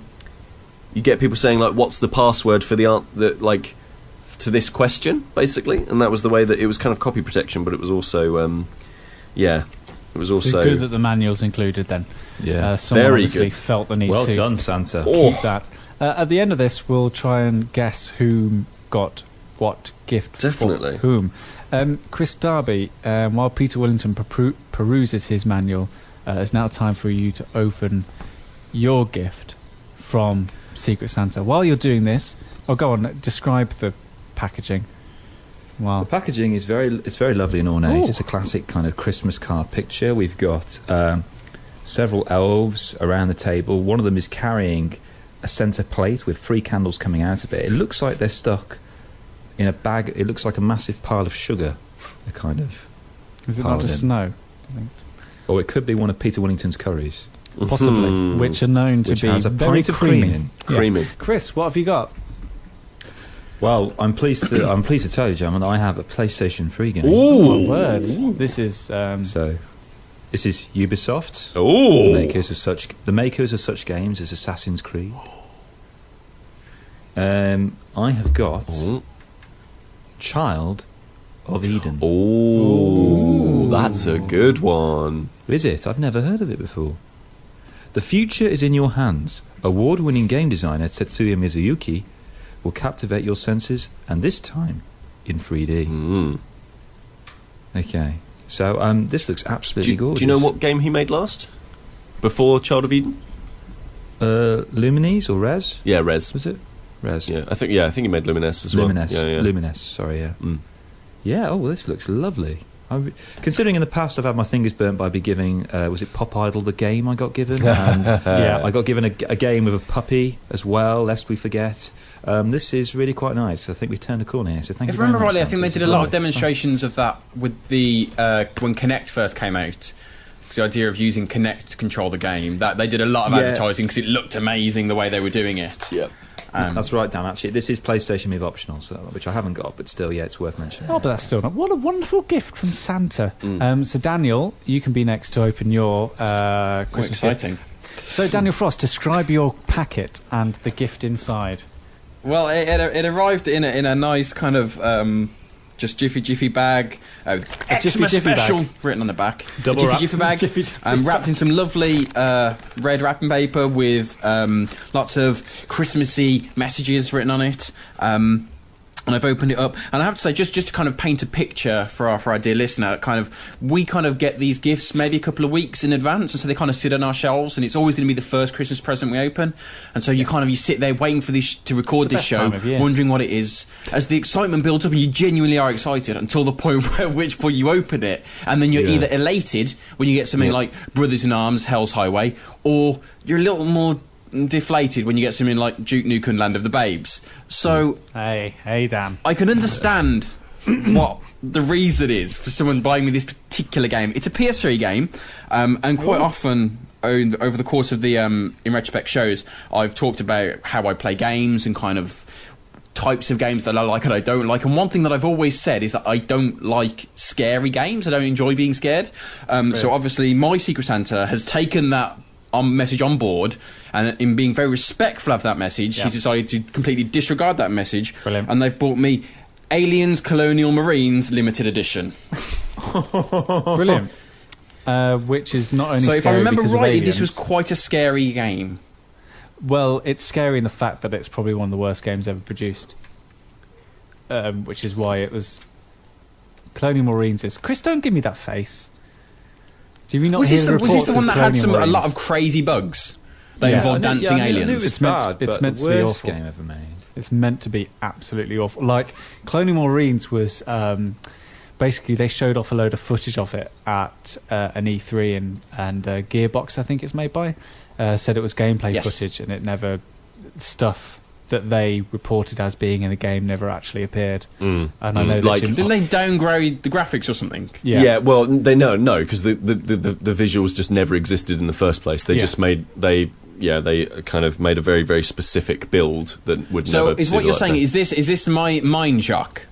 you get people saying like, what's the password for like to this question, basically, and that was the way that it was kind of copy protection, but it was also it was also so good that the manual's included then. Yeah, someone very obviously good. felt the need well to done, Santa. keep that. At the end of this, we'll try and guess who got what gift. Definitely. For whom. Chris Darby, while Peter Willington peruses his manual, it's now time for you to open your gift from Secret Santa. While you're doing this, go on, describe the packaging. Wow. The packaging is very lovely and ornate. Ooh. It's a classic kind of Christmas card picture. We've got several elves around the table. One of them is carrying a centre plate with 3 candles coming out of it. It looks like they're stuck in a bag. It looks like a massive pile of sugar. They're kind of. Is it not just snow? Or it could be one of Peter Willington's curries, Possibly, which are known to which be has a very pint of cream creamy. in. Creamy. Chris, what have you got? Well, I'm pleased to tell you, gentlemen, I have a PlayStation 3 game. Oh, my word. This is So, this is Ubisoft. Ooh. The makers of such games as Assassin's Creed. I have got Child of Eden. Oh, that's a good one. Is it? I've never heard of it before. The future is in your hands. Award-winning game designer Tetsuya Mizuyuki will captivate your senses, and this time in 3D. Okay, so this looks absolutely gorgeous. Do you know what game he made last? Before Child of Eden? Lumines or Res? Yeah, Res. Was it? Res. Yeah, I think he made Lumines as well. Lumines. Yeah. Lumines, sorry, yeah. Yeah, well, this looks lovely. Considering in the past I've had my fingers burnt by giving, was it Pop Idol the game I got given? And Yeah. I got given a game with a puppy as well, lest we forget. This is really quite nice. I think we turned a corner here, so thank you If I very remember much, rightly, I Santa. think they This did is a lot of lovely. demonstrations of that with the when Kinect first came out. 'Cause the idea of using Kinect to control the game, that they did a lot of Yeah. advertising because it looked amazing the way they were doing it. Yeah. That's right, Dan. Actually, this is PlayStation Move optional, so, which I haven't got, but still, yeah, it's worth mentioning. Oh, but that's still not. What a wonderful gift from Santa. So, Daniel, you can be next to open your Quite Christmas gift. exciting. So, Daniel Frost, describe your packet and the gift inside. Well, it arrived in a nice kind of just jiffy bag, Xmas jiffy special bag. written on the back. Double a wrap. jiffy bag, Jiffy wrapped in some lovely red wrapping paper with lots of Christmassy messages written on it. And I've opened it up, and I have to say, just to kind of paint a picture for our dear listener, we kind of get these gifts maybe a couple of weeks in advance, and so they kind of sit on our shelves, and it's always going to be the first Christmas present we open, and so you sit there waiting for this to record It's the this best show, time of year. wondering what it is. As the excitement builds up, and you genuinely are excited until the point at which point you open it, and then you're either elated when you get something like Brothers in Arms, Hell's Highway, or you're a little more deflated when you get something like Duke Nukem Land of the Babes. So Hey, Dan. I can understand what the reason is for someone buying me this particular game. It's a PS3 game, and quite often over the course of the InRetroSpect shows, I've talked about how I play games and kind of types of games that I like and I don't like. And one thing that I've always said is that I don't like scary games. I don't enjoy being scared. So obviously my Secret Santa has taken that message on board, and in being very respectful of that message, he's decided to completely disregard that message. Brilliant. And they've bought me Aliens Colonial Marines limited edition. Brilliant. Which is not only So scary if I remember because of rightly, this aliens. was quite a scary game. Well, it's scary in the fact that it's probably one of the worst games ever produced, which is why it was. Colonial Marines is. Chris, don't give me that face. Do you not Was hear this the was this the reports one of that had Colonial a lot Marines? of crazy bugs that Yeah. involved dancing I knew aliens? it was It's meant- bad, it's but meant the to be worst awful. game ever made. It's meant to be absolutely awful. Like, Colonial Marines was... basically, they showed off a load of footage of it at an E3, and Gearbox, I think it's made by, said it was gameplay Yes. footage, and it never... Stuff that they reported as being in the game never actually appeared. And I know that Like- Jim- Didn't they downgrade the graphics or something? Yeah. Well, they no, because the visuals just never existed in the first place. They Yeah. just made they they kind of made a very, very specific build that would So never. is what you're saying? Is this my mine jack?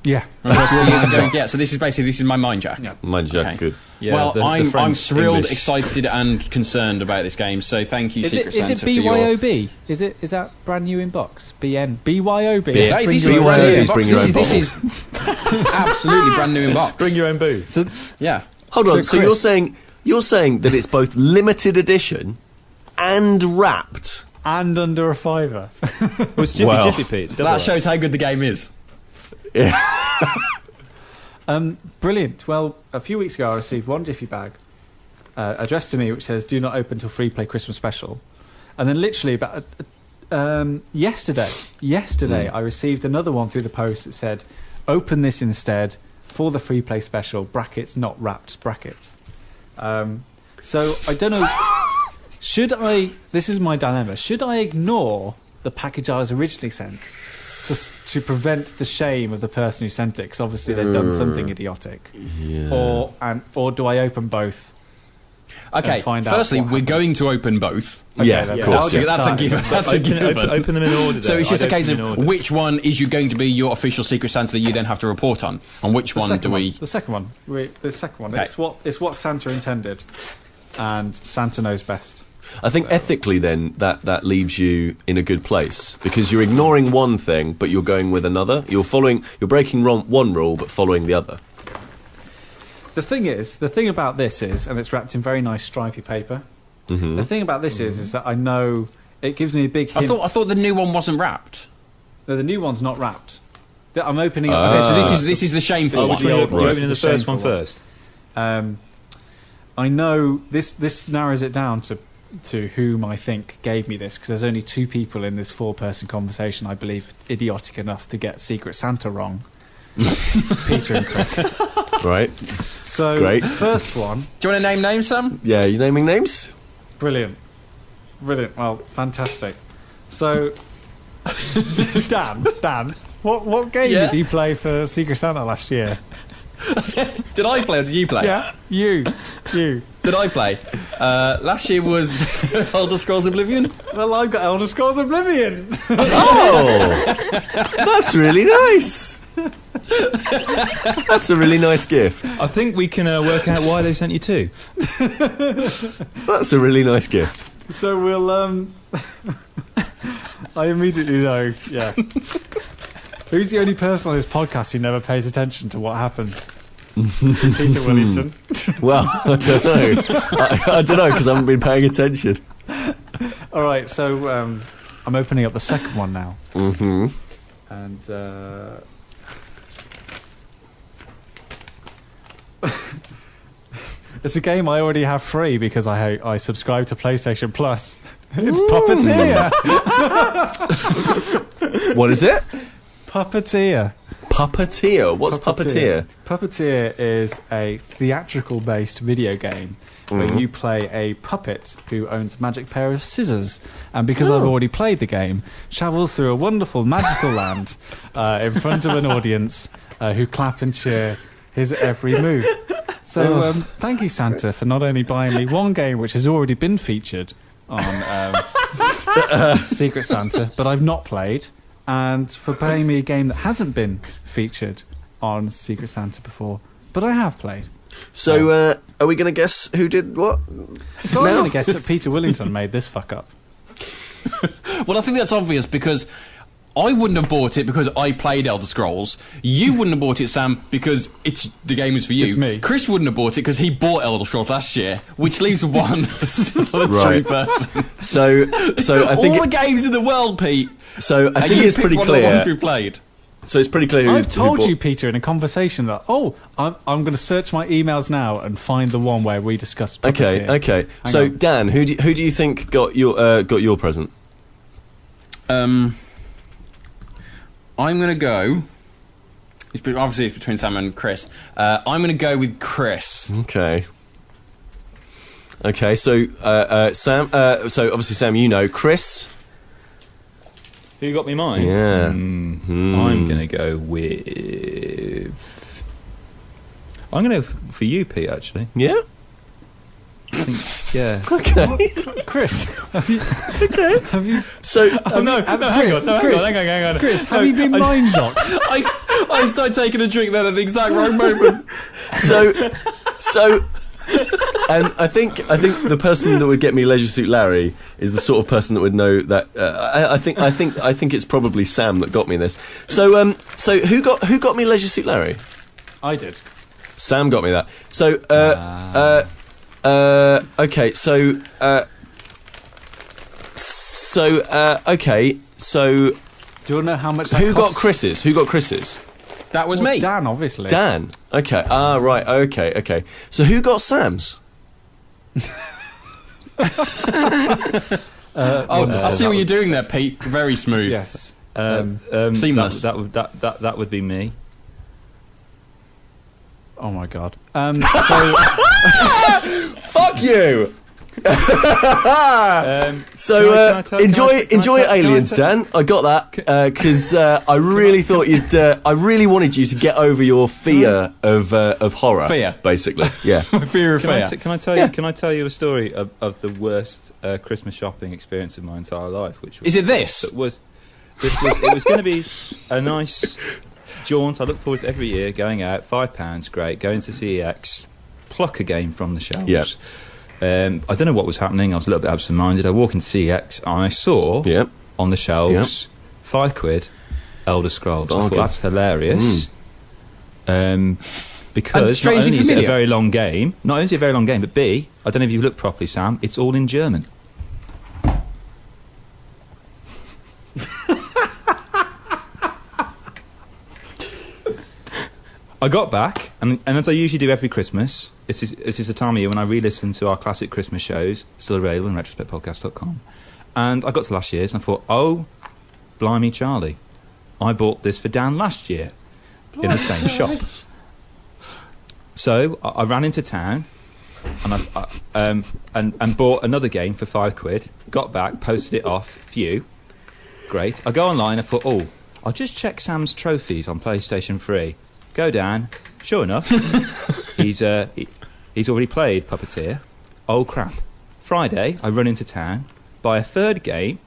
Yeah. Years ago, yeah. So this is my mine jack. Yeah. Mind you, Okay. good. Yeah, well, the I'm French thrilled, English. excited, and concerned about this game. So thank you, Secret Is Santa, it for your. BYOB? Is that brand new in box? BYOB. Yeah. Hey, Bring this your is own brand new booze, in box. bring your own This is absolutely brand new in box. Bring your own booze. So, Yeah. Hold on. So So Chris- you're saying that it's both limited edition and wrapped. and under a £5. Well, it's Jiffy Wow. Jiffy Pete. It's double That A. shows how good the game is. Brilliant. Well, a few weeks ago I received one Jiffy bag addressed to me which says "Do not open till free play Christmas special," and then literally about yesterday I received another one through the post that said "Open this instead for the free play special brackets not wrapped brackets." So I don't know. Should I? This is my dilemma. Should I ignore the package I was originally sent? Just to prevent the shame of the person who sent it, because obviously they've done something idiotic. Yeah. Or do I open both? Okay. And find out Firstly, what we're happened. going to open both. Yeah, then of course. I'll get That's a started. given. That's a given. Open them in order. So though. it's just a I'd case open them of in order. which one is you going to be your official Secret Santa that you then have to report on, and which The one second do we? The second one. The second one. Okay. It's what Santa intended, and Santa knows best. I think ethically, then that leaves you in a good place because you're ignoring one thing, but you're going with another. You're breaking one rule, but following the other. The thing about this is, and it's wrapped in very nice stripy paper. Mm-hmm. The thing about this is that I know it gives me a big hint. I thought the new one wasn't wrapped. No, the new one's not wrapped. I'm opening up. Okay, so this is the shameful Oh, one. which one? You're Right. opening the The first one shameful one. first. I know this narrows it down to whom I think gave me this, because there's only two people in this four-person conversation I believe idiotic enough to get Secret Santa wrong. Peter and Chris. Right? So Great. first one, Do you want to name names, Sam? Yeah, you naming names? brilliant. Well, fantastic. So Dan, what game Yeah? did you play for Secret Santa last year? Did I play or did you play? Yeah, you. Did I play? Last year was Elder Scrolls Oblivion. Well, I've got Elder Scrolls Oblivion. Oh, that's really nice. That's a really nice gift. I think we can work out why they sent you two. That's a really nice gift. So we'll I immediately know, yeah. Who's the only person on this podcast who never pays attention to what happens? Peter Willington. Well, I don't know. I don't know because I haven't been paying attention. All right, so I'm opening up the second one now, Mm-hmm. and it's a game I already have free because I subscribe to PlayStation Plus. It's Puppeteer. What is it? Puppeteer. Puppeteer. What's Puppeteer? Puppeteer is a theatrical-based video game where you play a puppet who owns a magic pair of scissors, and because I've already played the game, travels through a wonderful magical land in front of an audience who clap and cheer his every move. So thank you, Santa, for not only buying me one game which has already been featured on Secret Santa, but I've not played, and for playing me a game that hasn't been featured on Secret Santa before, but I have played. So, are we going to guess who did what? So I'm now? going to guess that Peter Willington made this fuck up. Well, I think that's obvious because I wouldn't have bought it because I played Elder Scrolls. You wouldn't have bought it, Sam, because the game is for you. It's me. Chris wouldn't have bought it because he bought Elder Scrolls last year, which leaves one solitary Right. person. So I think all the games in the world, Pete. so. I and think you it's picked pretty one of the ones clear. we played. So it's pretty clear. I've who told bought- you, Peter, in a conversation that, I'm going to search my emails now and find the one where we discussed Puppeteer. Okay. Hang So on. Dan, who do you think got your present? I'm going to go. Obviously, it's between Sam and Chris. I'm going to go with Chris. Okay. So Sam. So obviously Sam, you know Chris. Who got me mine? Yeah. I'm going to go with... I'm going to go for you, Pete, actually. Yeah. I think, yeah. Okay. Chris, have you? Have you? So Hang on. Chris, have you been mind shocked? I started taking a drink then at the exact wrong moment. So, and I think the person that would get me Leisure Suit Larry is the sort of person that would know that. I think it's probably Sam that got me this. So who got me Leisure Suit Larry? I did. Sam got me that. So okay. Okay. So Do you want to know how much that who cost? got Chris's? Who got Chris's? That was Well, me. Dan, obviously. Dan. Okay. Right. Okay. So who got Sam's? I see what you're doing there, Pete. Very smooth. Yes. Seamless. That would be me. Oh my god. Fuck you. Enjoy Aliens, Dan. I got that because I really thought you'd. I really wanted you to get over your fear of horror. Fear, basically. Yeah. My fear of fear. Can I tell you a story of the worst Christmas shopping experience of my entire life? Which was, Is it this? It was going to be a nice jaunt. I look forward to every year going out. £5, great. Going to CEX, pluck a game from the shelves. Yeah. I don't know what was happening. I was a little bit absent-minded. I walk into CEX and I saw on the shelves £5 Elder Scrolls. I thought that's hilarious. Because not only is it a very long game, but B, I don't know if you look properly, Sam, it's all in German. I got back, and as I usually do every Christmas, this is the time of year when I re-listen to our classic Christmas shows, still available on retrospectpodcast.com. And I got to last year's and I thought, oh, blimey Charlie, I bought this for Dan last year in the same shop. So I ran into town and bought another game for £5. Got back, posted it off, phew, great. I go online, I thought, oh, I'll just check Sam's trophies on PlayStation 3. Go down. Sure enough, he's already played Puppeteer. Oh crap! Friday, I run into town, buy a third game,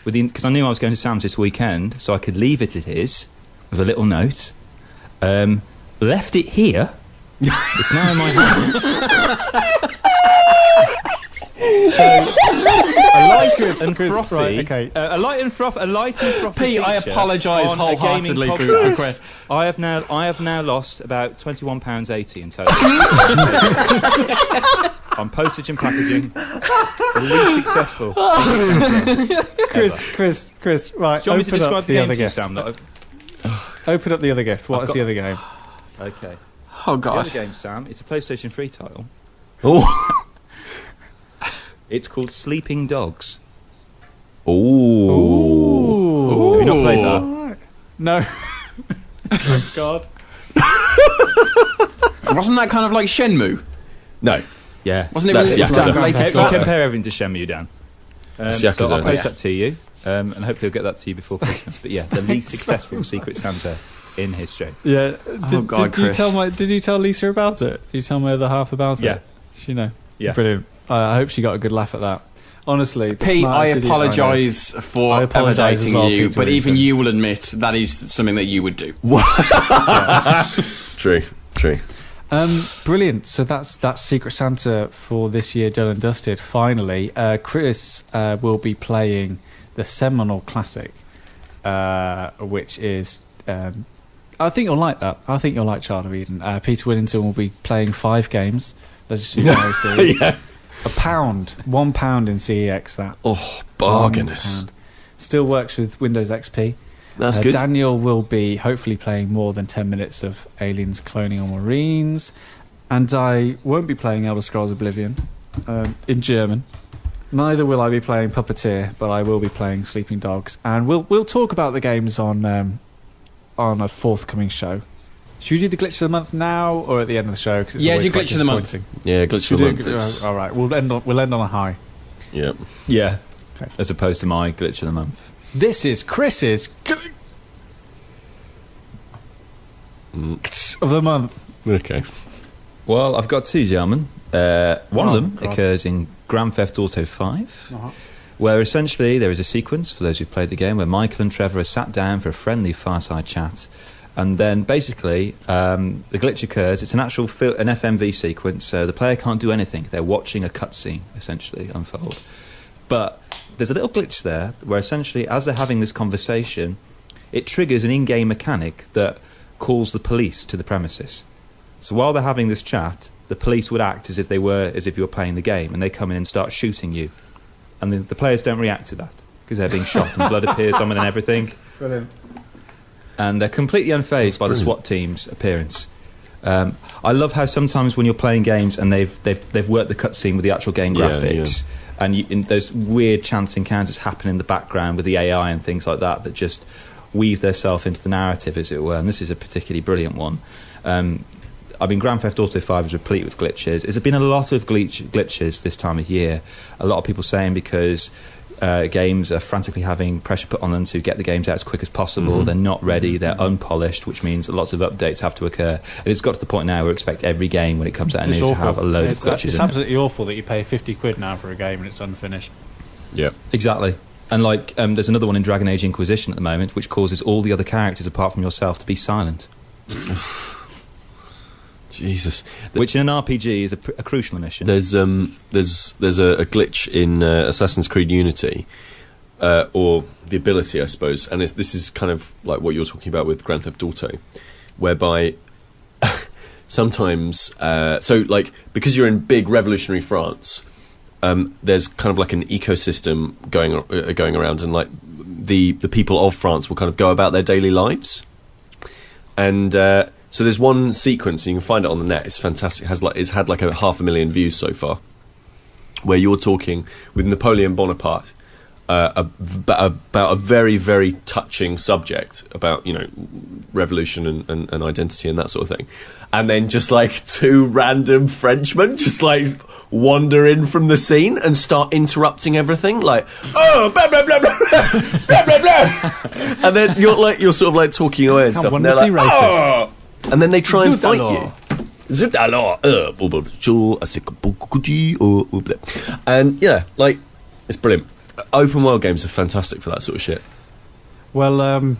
because I knew I was going to Sam's this weekend, so I could leave it at his with a little note. Left it here. It's now in my hands. A light and frothy. Right, okay. A light and frothy. Pete, I apologise wholeheartedly for Chris. I have now lost about £21.80 in total. On postage and packaging, the least successful. Chris, right. Do you want me to describe the game to you, gift. Sam? Open up the other gift. What is the other game? Okay. Oh The God. other game, Sam, it's a PlayStation 3 title. Oh. It's called Sleeping Dogs. Ooh. Have you not played that? No. Oh God. Wasn't that kind of like Shenmue? No. Yeah. Wasn't it That's really Yakuza. related to We'll that? compare everything to Shenmue, Dan. It's So Yakuza, I'll post yeah. that to you, and hopefully I'll get that to you before Christmas. But yeah, the least successful Secret Santa in history. Yeah. God, did you Chris. Did you tell Lisa about it? Did you tell my other half about Yeah. it? She know. Yeah. Brilliant. I hope she got a good laugh at that. Honestly, the Pete, I smartest idiot apologise for I apologise as validating well, you, Peter but even Winton. you will admit that is something that you would do. True. Brilliant. So that's Secret Santa for this year done and dusted. Finally, Chris will be playing the seminal classic, which is. I think you'll like that. I think you'll like Child of Eden. Peter Whittington will be playing 5 games. Let's just Yeah. £1 in CEX. That bargainous. £1. Still works with Windows XP. That's good. Daniel will be hopefully playing more than 10 minutes of Aliens Colonial Marines, and I won't be playing Elder Scrolls Oblivion in German. Neither will I be playing Puppeteer, but I will be playing Sleeping Dogs, and we'll talk about the games on a forthcoming show. Should we do the glitch of the month now or at the end of the show? 'Cause it's Yeah, always do quite glitch of the month. disappointing. Yeah, glitch Should of we the do- month. all right, we'll end on a high. Yeah. Yeah. Okay. As opposed to my glitch of the month. This is Chris's glitch of the month. Okay. Well, I've got 2, gentlemen. One of them occurs in Grand Theft Auto 5, where essentially there is a sequence, for those who've played the game, where Michael and Trevor are sat down for a friendly fireside chat. And then basically the glitch occurs. It's an actual an FMV sequence, so the player can't do anything. They're watching a cutscene, essentially, unfold. But there's a little glitch there where essentially, as they're having this conversation, it triggers an in-game mechanic that calls the police to the premises. So while they're having this chat, the police would act as if you were playing the game, and they come in and start shooting you. And the players don't react to that because they're being shot and blood appears on them and everything. Brilliant. And they're completely unfazed by the SWAT team's appearance. I love how sometimes when you're playing games and they've worked the cutscene with the actual game graphics, and those weird chance encounters happen in the background with the AI and things like that just weave themselves into the narrative, as it were. And this is a particularly brilliant one. Grand Theft Auto 5 is replete with glitches. There's been a lot of glitches this time of year. A lot of people saying because games are frantically having pressure put on them to get the games out as quick as possible. They're not ready, they're unpolished, which means that lots of updates have to occur. And it's got to the point now where we expect every game when it comes out needs to have a load of glitches. It's absolutely awful that you pay £50 now for a game and it's unfinished. Yeah, exactly. And there's another one in Dragon Age Inquisition at the moment which causes all the other characters apart from yourself to be silent. Jesus. Which in an RPG is a crucial mission. There's a glitch in Assassin's Creed Unity, or the ability, I suppose, and this is kind of like what you're talking about with Grand Theft Auto, whereby sometimes, because you're in big revolutionary France, there's kind of like an ecosystem going around, and like the people of France will kind of go about their daily lives, and so there's one sequence, and you can find it on the net. It's fantastic. It's had like 500,000 views so far, where you're talking with Napoleon Bonaparte about a very, very touching subject about revolution and identity and that sort of thing, and then just like two random Frenchmen just like wander in from the scene and start interrupting everything, like blah blah blah blah blah blah blah, and then you're sort of like talking away and stuff, and they're like racist. And then they try and fight you. And it's brilliant. Open world games are fantastic for that sort of shit. Well,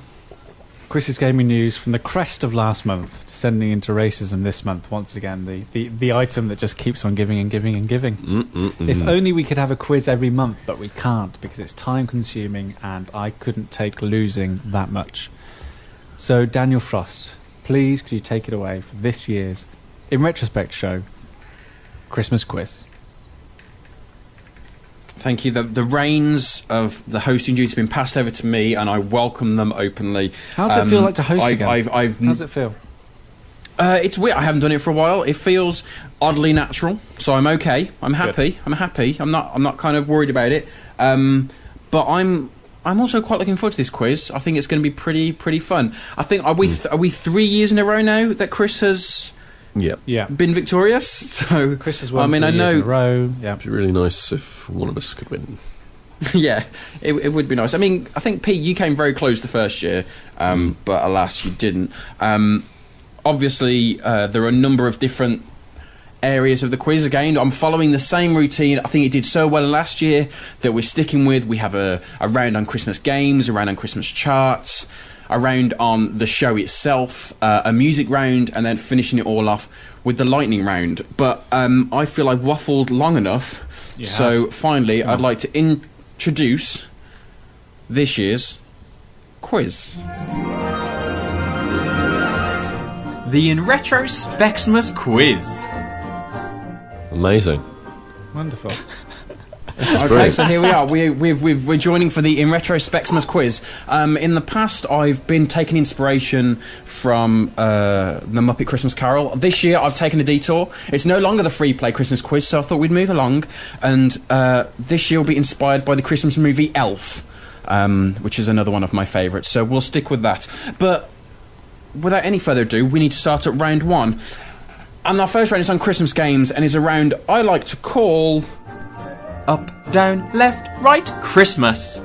Chris's gaming news from the crest of last month, descending into racism this month once again. The item that just keeps on giving and giving and giving. If only we could have a quiz every month, but we can't because it's time consuming and I couldn't take losing that much. So Daniel Frost, please, could you take it away for this year's InRetroSpect Show Christmas quiz? Thank you. The reins of the hosting duty have been passed over to me, and I welcome them openly. How does it feel like to host again? How does it feel? It's weird. I haven't done it for a while. It feels oddly natural, so I'm okay. I'm happy. Good. I'm not kind of worried about it. But I'm also quite looking forward to this quiz. I think it's going to be pretty fun. I think are we 3 years in a row now that Chris has been victorious? So Chris has won 3 years in a row. Yeah, it'd be really nice if one of us could win. Yeah, it would be nice. I mean, I think Pete, you came very close the first year, but alas, you didn't. Obviously, there are a number of different areas of the quiz. Again, I'm following the same routine. I think it did so well last year that we're sticking with. We have a round on Christmas games, a round on Christmas charts, a round on the show itself, a music round, and then finishing it all off with the lightning round. But I feel I've waffled long enough, so finally I'd like to introduce this year's quiz. The InRetroSpect Quiz. Amazing. Wonderful. Okay, so here we are. We're joining for the InRetroSpect quiz. In the past, I've been taking inspiration from the Muppet Christmas Carol. This year, I've taken a detour. It's no longer the free play Christmas quiz, so I thought we'd move along. And this year will be inspired by the Christmas movie Elf, which is another one of my favourites. So we'll stick with that. But without any further ado, we need to start at round one. And our first round is on Christmas games and is a round I like to call Up, Down, Left, Right, Christmas.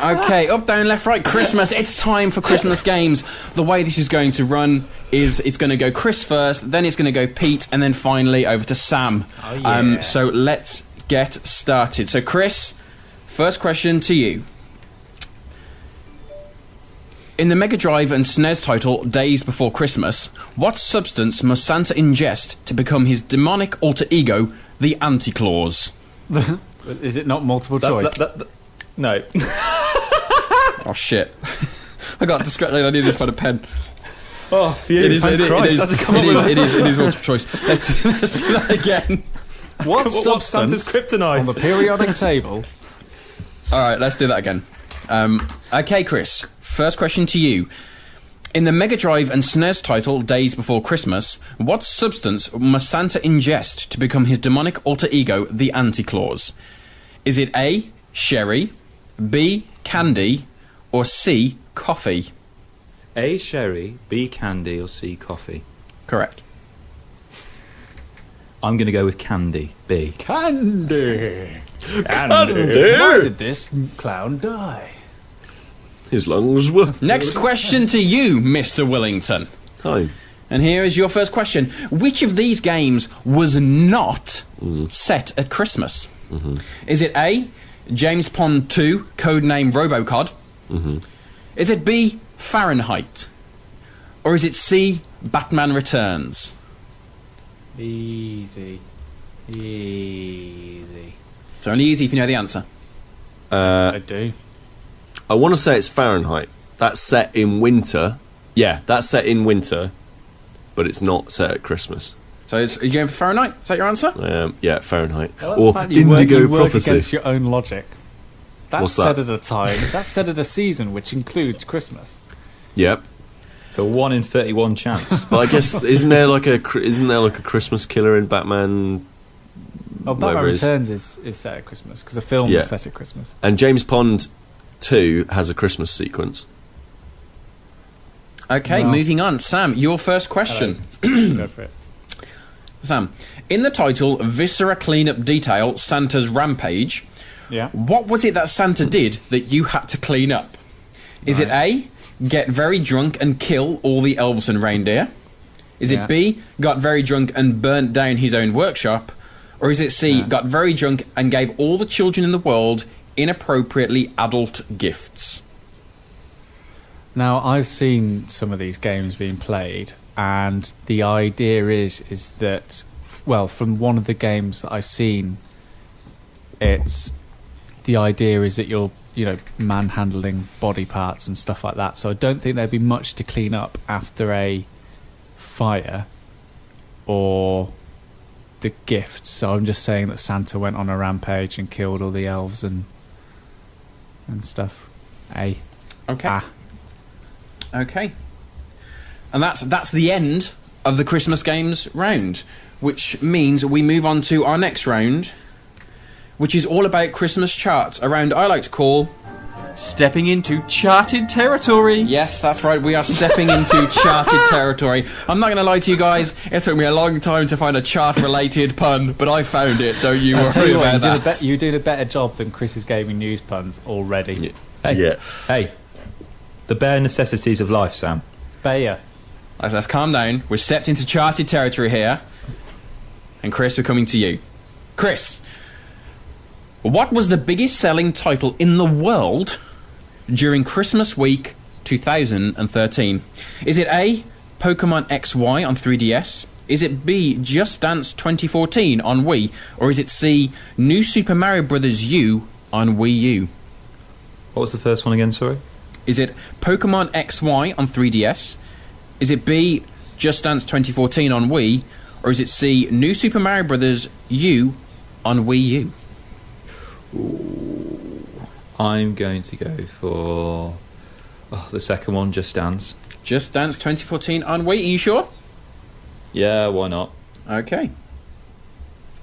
Okay, up, down, left, right, Christmas. It's time for Christmas games. The way this is going to run is it's going to go Chris first, then it's going to go Pete, and then finally over to Sam. Oh, yeah. So let's get started. So, Chris, first question to you. In the Mega Drive and SNES title Days Before Christmas, what substance must Santa ingest to become his demonic alter ego, the Anti-Claus? Is it not multiple choice? No. Oh, shit. I got distracted. I needed to find a pen. Oh, phew. It is multiple choice. Let's do that again. What Santa's substance kryptonite? on the periodic table? All right, let's do that again. Okay, Chris. First question to you. In the Mega Drive and SNES title Days Before Christmas, what substance must Santa ingest to become his demonic alter ego, the Anti-Claus? Is it A, sherry, B, candy, or C, coffee? A, sherry, B, candy, or C, coffee? Correct. I'm going to go with candy, B. Candy. Candy. Why did this clown die? His lungs were... Next question to you, Mr. Willington. Hi. And here is your first question. Which of these games was not set at Christmas? Is it A, James Pond 2, codename Robocod? Is it B, Fahrenheit? Or is it C, Batman Returns? Easy. It's only easy if you know the answer. I do. I want to say it's Fahrenheit. That's set in winter. Yeah, that's set in winter, but it's not set at Christmas. So are you going for Fahrenheit? Is that your answer? Yeah, Fahrenheit. I like Or the fact you work Indigo Prophecy. against your own logic. That's What's set that? at a time. That's set at a season, which includes Christmas. Yep. It's a 1 in 31 chance. But I guess isn't there like a Christmas killer in Batman? Oh, Batman Whatever it is. Returns is set at Christmas because the film Yeah. is set at Christmas. And James Pond 2 has a Christmas sequence. Okay, Well. moving on. Sam, your first question. Go for it. Sam, in the title Viscera Cleanup Detail Santa's Rampage, Yeah. what was it that Santa did that you had to clean up? Is it A, get very drunk and kill all the elves and reindeer? Is Yeah. it B, got very drunk and burnt down his own workshop? Or is it C, Yeah. got very drunk and gave all the children in the world inappropriately adult gifts? Now, I've seen some of these games being played, and the idea is that, well, from one of the games that I've seen, it's the idea is that you're, manhandling body parts and stuff like that. So I don't think there'd be much to clean up after a fire or the gifts. So I'm just saying that Santa went on a rampage and killed all the elves and stuff. A. Okay. Ah. Okay. And that's the end of the Christmas games round, which means we move on to our next round, which is all about Christmas charts, a round I like to call... Stepping into charted territory. Yes, that's right, we are stepping into charted territory. I'm not going to lie to you guys, it took me a long time to find a chart-related pun, but I found it, don't you I'll tell worry you what, about that. you did a better job than Chris's gaming news puns already. Hey, hey, the bare necessities of life, Sam. Bayer. Let's calm down, we've stepped into charted territory here, and Chris, we're coming to you. Chris, what was the biggest selling title in the world during Christmas week 2013? Is it A, Pokemon XY on 3DS? Is it B, Just Dance 2014 on Wii? Or is it C, New Super Mario Bros. U on Wii U? What was the first one again, sorry? Is it Pokemon XY on 3DS? Is it B, Just Dance 2014 on Wii? Or is it C, New Super Mario Bros. U on Wii U? I'm going to go for the second one, Just Dance. Just Dance 2014 on Wii, are you sure? Yeah, why not? Okay.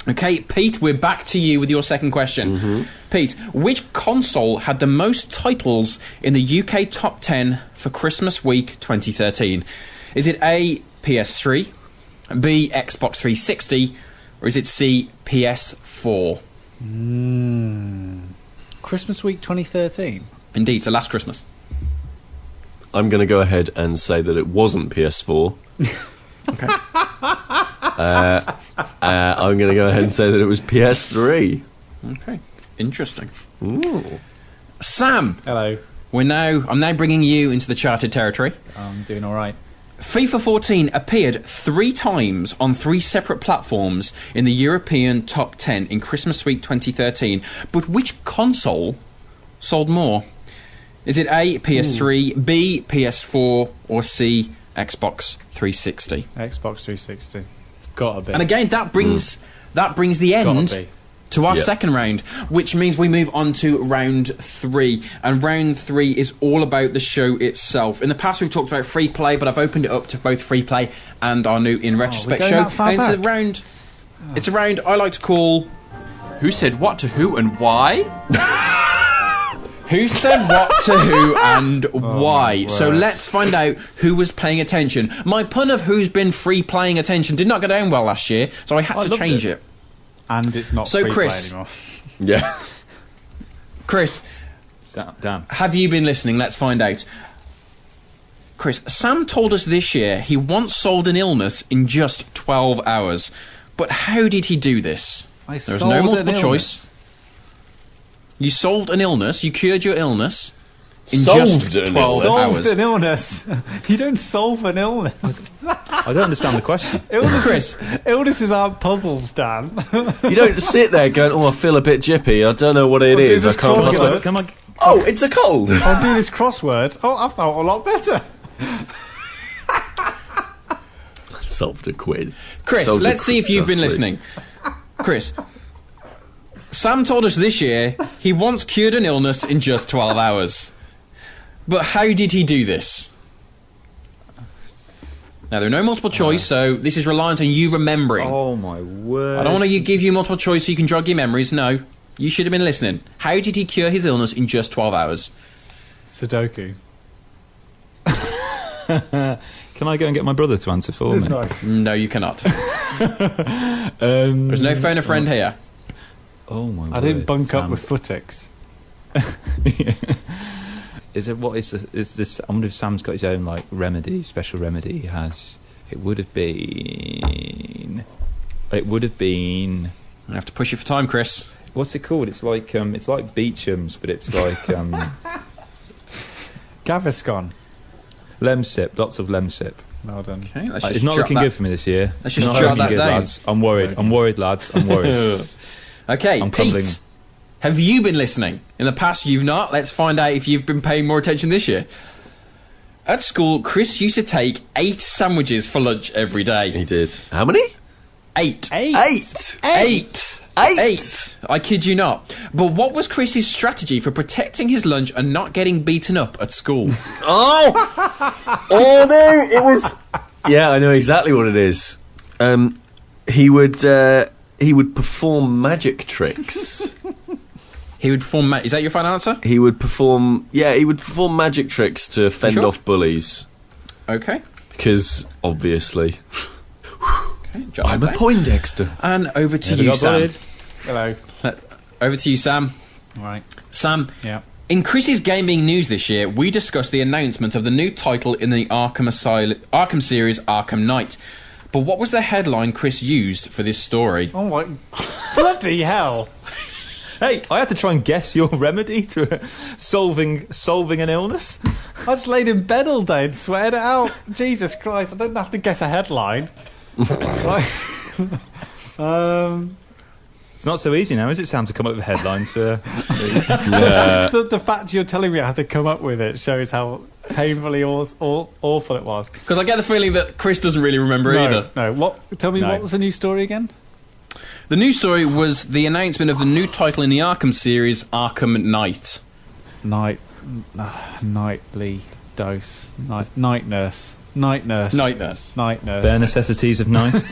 Okay, Pete, we're back to you with your second question. Pete, which console had the most titles in the UK top 10 for Christmas week 2013? Is it A, PS3, B, Xbox 360, or is it C, PS4? Christmas week 2013. Indeed, so last Christmas. I'm going to go ahead and say that it wasn't PS4. Okay. I'm going to go ahead and say that it was PS3. Okay. Interesting. Ooh. Sam, Hello. I'm now bringing you into the charted territory. I'm doing all right. FIFA 14 appeared 3 times on 3 separate platforms in the European top 10 in Christmas week 2013. But which console sold more? Is it A, PS3, B, PS4, or C, Xbox 360? Xbox 360. It's got to be. And again, that brings the end to our second round, which means we move on to round 3. And round 3 is all about the show itself. In the past, we've talked about free play, but I've opened it up to both free play and our new InRetroSpect show. And it's a round I like to call Who said what to who and why? Who said what to who and why. So let's find out who was paying attention. My pun of who's been free playing attention did not go down well last year, so I had to change it. And it's not So, free Chris. play anymore. Yeah. Chris, Dan. have you been listening? Let's find out. Chris, Sam told us this year he once solved an illness in just 12 hours. But how did he do this? There's no multiple choice. You solved an illness, you cured your illness in just 12 hours. Solved an illness. You don't solve an illness. I don't understand the question. Illnesses aren't puzzles, Dan. You don't just sit there going, I feel a bit jippy. I don't know what it is. I can't possibly... Come on. Oh, it's a cold. I'll do this crossword. Oh, I felt a lot better. Solved a quiz. Chris, let's see if you've been listening. Chris, Sam told us this year he once cured an illness in just 12 hours. But how did he do this? Now, there are no multiple choice, so this is reliant on you remembering. Oh, my word. I don't want to give you multiple choice so you can jog your memories. No. You should have been listening. How did he cure his illness in just 12 hours? Sudoku. Can I go and get my brother to answer for me? No, you cannot. There's no phone a friend here. Oh, my word. I didn't bunk Sam. up with Footix. Is this? I wonder if Sam's got his own special remedy he has. It would have been. I have to push you for time, Chris. What's it called? It's like Beecham's, but it's like Gaviscon. Lemsip. Lots of Lemsip. Well done. Okay, let's It's not looking good for me this year. Let's It's just not jot looking that good, down. lads. I'm worried. I'm worried, lads. I'm worried. Okay, I'm crumbling. Pete, have you been listening? In the past, you've not. Let's find out if you've been paying more attention this year. At school, Chris used to take 8 sandwiches for lunch every day. He did. How many? 8. 8. 8. 8. I kid you not. But what was Chris's strategy for protecting his lunch and not getting beaten up at school? Oh no! It was. Yeah, I know exactly what it is. He would perform magic tricks. He would perform. Is that your final answer? He would perform. Yeah, he would perform magic tricks to fend off bullies. Okay. Because obviously, jot I'm that a down. Poindexter. And over to you, Sam. Hello. Over to you, Sam. All right. Sam. Yeah. In Chris's gaming news this year, we discussed the announcement of the new title in the Arkham series, Arkham Knight. But what was the headline Chris used for this story? Oh my... Bloody hell. Hey, I had to try and guess your remedy to solving an illness. I just laid in bed all day and sweated it out. Jesus Christ, I didn't have to guess a headline. It's not so easy now, is it, Sam, to come up with headlines for... The fact you're telling me I had to come up with it shows how painfully awful it was. Because I get the feeling that Chris doesn't really remember either. No. Tell me, what was the new story again? The news story was the announcement of the new title in the Arkham series, Arkham Knight. Nightly dose. Night nurse. Bare necessities of night.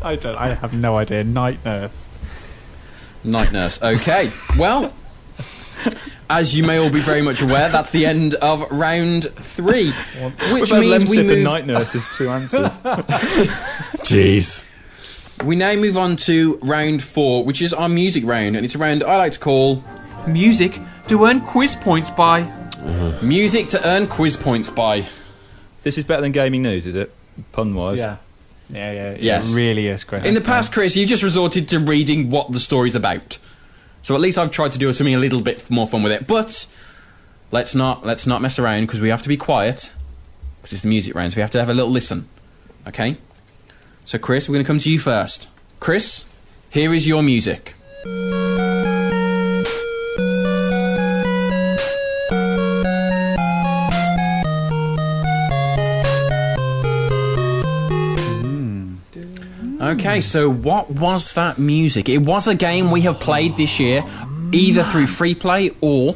I have no idea. Night nurse. Okay. Well, as you may all be very much aware, that's the end of round 3. Which means we move... and move... night nurse is 2 answers. Jeez. We now move on to round 4, which is our music round, and it's a round I like to call Music to earn quiz points by. Music to earn quiz points by. This is better than gaming news, is it? Pun-wise. Yeah. Yeah. Yes. It really is, Chris. In the past, Chris, you've just resorted to reading what the story's about. So at least I've tried to do something a little bit more fun with it. But let's not mess around, because we have to be quiet. Because it's the music round, so we have to have a little listen. Okay? So Chris, we're going to come to you first. Chris, here is your music. Okay, so what was that music? It was a game we have played this year, either through free play or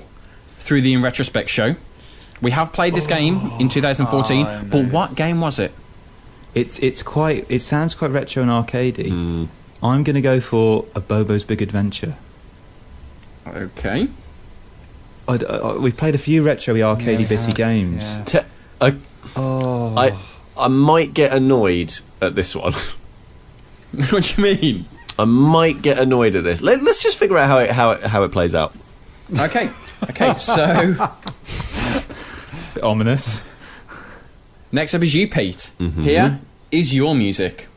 through the InRetroSpect Show. We have played this game in 2014, but what game was it? It sounds quite retro and arcadey. I'm going to go for a Bobo's Big Adventure. Okay. We've played a few retro-y, arcadey bitty games. Yeah. I might get annoyed at this one. What do you mean? I might get annoyed at this. Let's just figure out how it plays out. Okay, so... Bit ominous. Next up is you, Pete. Here is your music.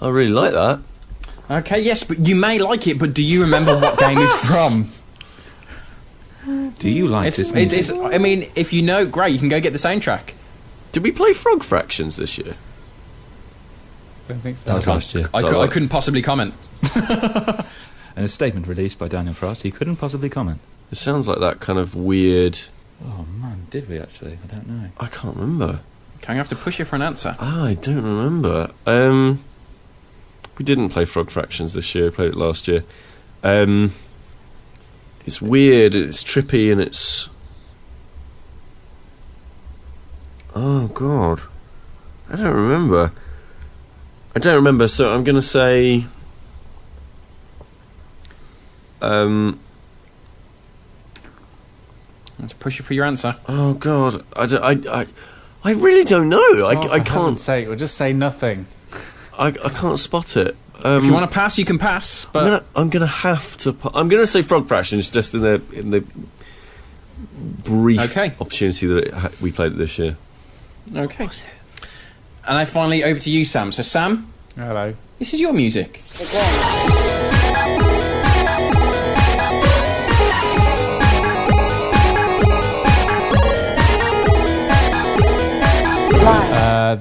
I really like that. Okay, yes, but you may like it, but do you remember what game it's from? Do you like this music? I mean, if you know, great, you can go get the soundtrack. Did we play Frog Fractions this year? Don't think so. That was last year. I couldn't possibly comment. And a statement released by Daniel Frost, he couldn't possibly comment. It sounds like that kind of weird... Oh man, did we actually? I don't know. I can't remember. Can I have to push you for an answer? I don't remember. We didn't play Frog Fractions this year. We played it last year. It's weird. It's trippy, and it's... Oh God, I don't remember. So I'm going to say. Let's push you for your answer. Oh God, I really don't know. I can't say. We'll just say nothing. I can't spot it. If you want to pass, you can pass. But I'm gonna have to. I'm gonna say Frog Fractions just in the brief opportunity that we played it this year. Okay. And I finally over to you, Sam. So Sam, hello. This is your music.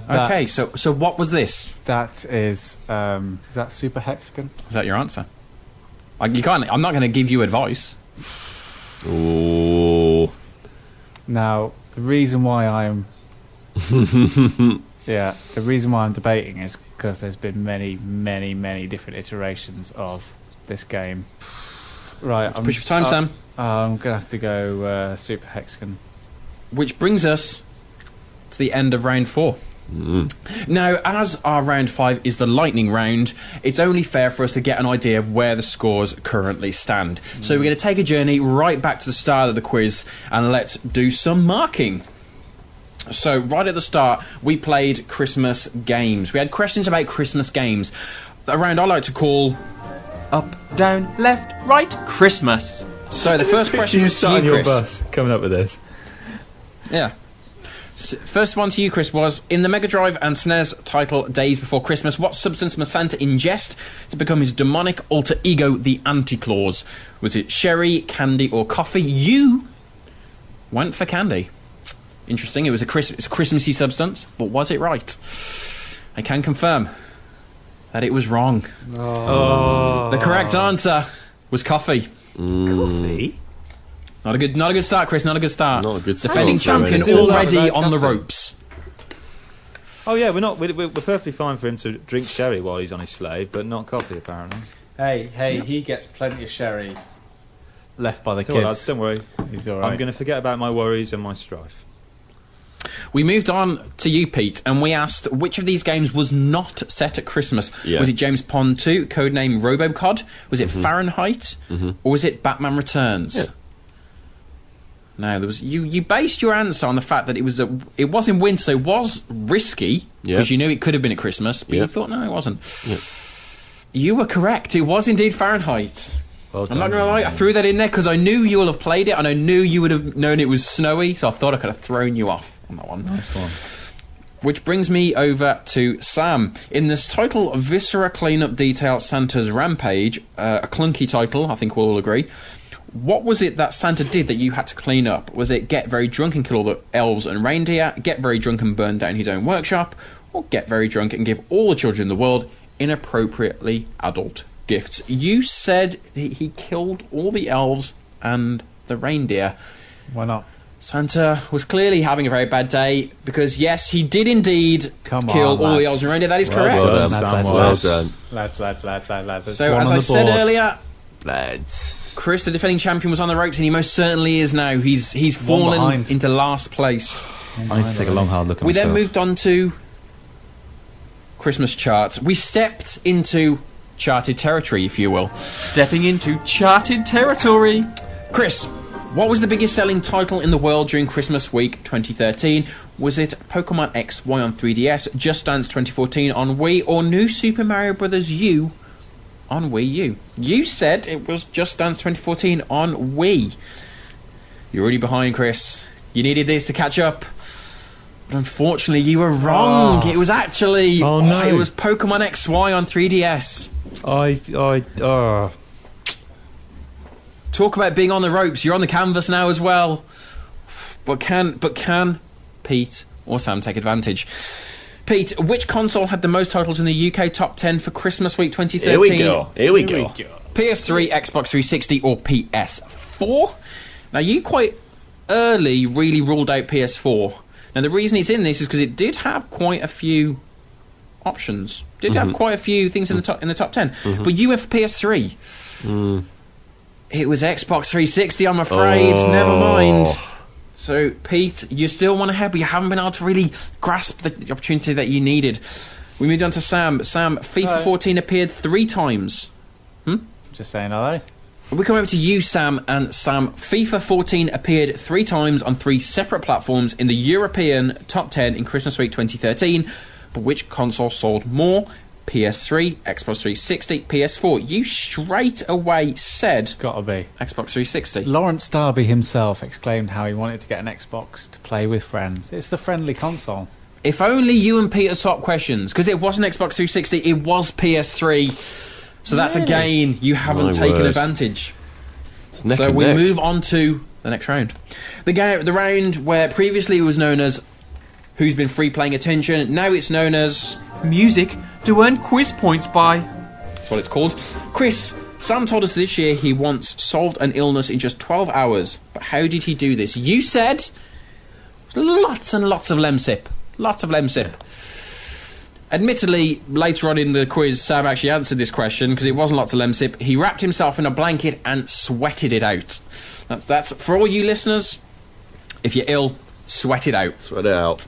Okay, so what was this? That is that Super Hexagon? Is that your answer? You can't. I'm not going to give you advice. Oh. Now the reason why I'm the reason why I'm debating is because there's been many different iterations of this game. Right, I'm push for time, Sam. I'm gonna have to go Super Hexagon. Which brings us to the end of round 4. Now, as our round 5 is the lightning round, it's only fair for us to get an idea of where the scores currently stand. So we're going to take a journey right back to the start of the quiz and let's do some marking. So right at the start, we played Christmas games. We had questions about Christmas games. A round I like to call Up, Down, Left, Right, Christmas. So the first question was to you, Chris. Your bus coming up with this. Yeah. First one to you, Chris, was in the Mega Drive and SNES title Days Before Christmas, what substance must Santa ingest to become his demonic alter ego, the Anti-Claus? Was it sherry, candy, or coffee? You went for candy. Interesting. It's a Christmassy substance, but was it right? I can confirm that it was wrong. Oh. The correct answer was coffee. Coffee? Not a good start, Chris. Not a good start. Not a good start. Defending champion already on the ropes. Oh yeah, we're perfectly fine for him to drink sherry while he's on his sleigh, but not coffee apparently. Hey, he gets plenty of sherry left by the It's all right, kids. don't worry. He's all right. I'm going to forget about my worries and my strife. We moved on to you, Pete, and we asked which of these games was not set at Christmas. Yeah. Was it James Pond 2, codename RoboCod? Was it Fahrenheit? Or was it Batman Returns? Yeah. Now, there was you based your answer on the fact that it was in winter, so it was risky, because you knew it could have been at Christmas, but you thought, no, it wasn't. Yeah. You were correct. It was indeed Fahrenheit. Well done, I'm not going to lie, I threw that in there because I knew you will have played it, and I knew you would have known it was snowy, so I thought I could have thrown you off on that one. Nice one. Which brings me over to Sam. In this title, Viscera Cleanup Detail Santa's Rampage, a clunky title, I think we'll all agree. What was it that Santa did that you had to clean up? Was it get very drunk and kill all the elves and reindeer, get very drunk and burn down his own workshop, or get very drunk and give all the children in the world inappropriately adult gifts? You said he killed all the elves and the reindeer. Why not? Santa was clearly having a very bad day because, yes, he did indeed kill all the elves and reindeer. That is correct. Well done. Lads. So, as I said earlier, lads, Chris, the defending champion, was on the ropes, and he most certainly is now. He's fallen into last place. I need to take a long, hard look at We myself. then moved on to Christmas charts. We stepped into charted territory, if you will. Stepping into charted territory. Chris, what was the biggest selling title in the world during Christmas week 2013? Was it Pokemon XY on 3DS, Just Dance 2014 on Wii, or New Super Mario Bros. U on Wii U? You said it was Just Dance 2014 on Wii. You're already behind, Chris. You needed this to catch up. But unfortunately, you were wrong. It was actually... Oh, no. It was Pokemon XY on 3DS. Talk about being on the ropes. You're on the canvas now as well. But can Pete or Sam take advantage? Pete, which console had the most titles in the UK top 10 for Christmas week 2013? Here we go. PS3, Xbox 360 or PS4? Now, you quite early really ruled out PS4. Now, the reason it's in this is because it did have quite a few options. Did have quite a few things in the top 10. But you went for PS3. It was Xbox 360, I'm afraid. Never mind. So, Pete, you still want to help, but you haven't been able to really grasp the opportunity that you needed. We moved on to Sam. Sam, FIFA 14 appeared 3 times. Just saying hello. We come over to you, Sam, and Sam, FIFA 14 appeared 3 times on 3 separate platforms in the European top 10 in Christmas week 2013. But which console sold more? PS3, Xbox 360, PS4. You straight away said... It's got to be Xbox 360. Lawrence Darby himself exclaimed how he wanted to get an Xbox to play with friends. It's the friendly console. If only you and Peter swapped questions, because it wasn't Xbox 360, it was PS3. So that's a gain. You haven't taken advantage. It's neck so and we neck. move on to the next round. The round where previously it was known as Who's Been Free Playing Attention. Now it's known as... Music to earn quiz points by. That's what it's called. Chris, Sam told us this year he once solved an illness in just 12 hours. But how did he do this? You said lots and lots of Lemsip. Lots of Lemsip. Admittedly, later on in the quiz, Sam actually answered this question because it wasn't lots of Lemsip. He wrapped himself in a blanket and sweated it out. That's for all you listeners. If you're ill, sweat it out. Sweat it out.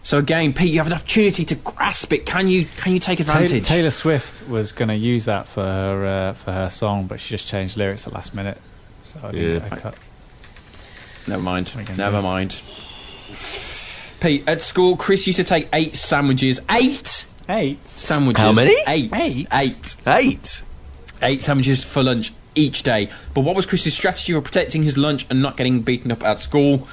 So again, Pete, you have an opportunity to grasp it. Can you take advantage? Taylor Swift was going to use that for her song, but she just changed lyrics at the last minute. So I didn't get a cut. Never mind. Pete, at school, Chris used to take 8 sandwiches. 8 sandwiches. How many? 8 sandwiches for lunch each day. But what was Chris's strategy for protecting his lunch and not getting beaten up at school?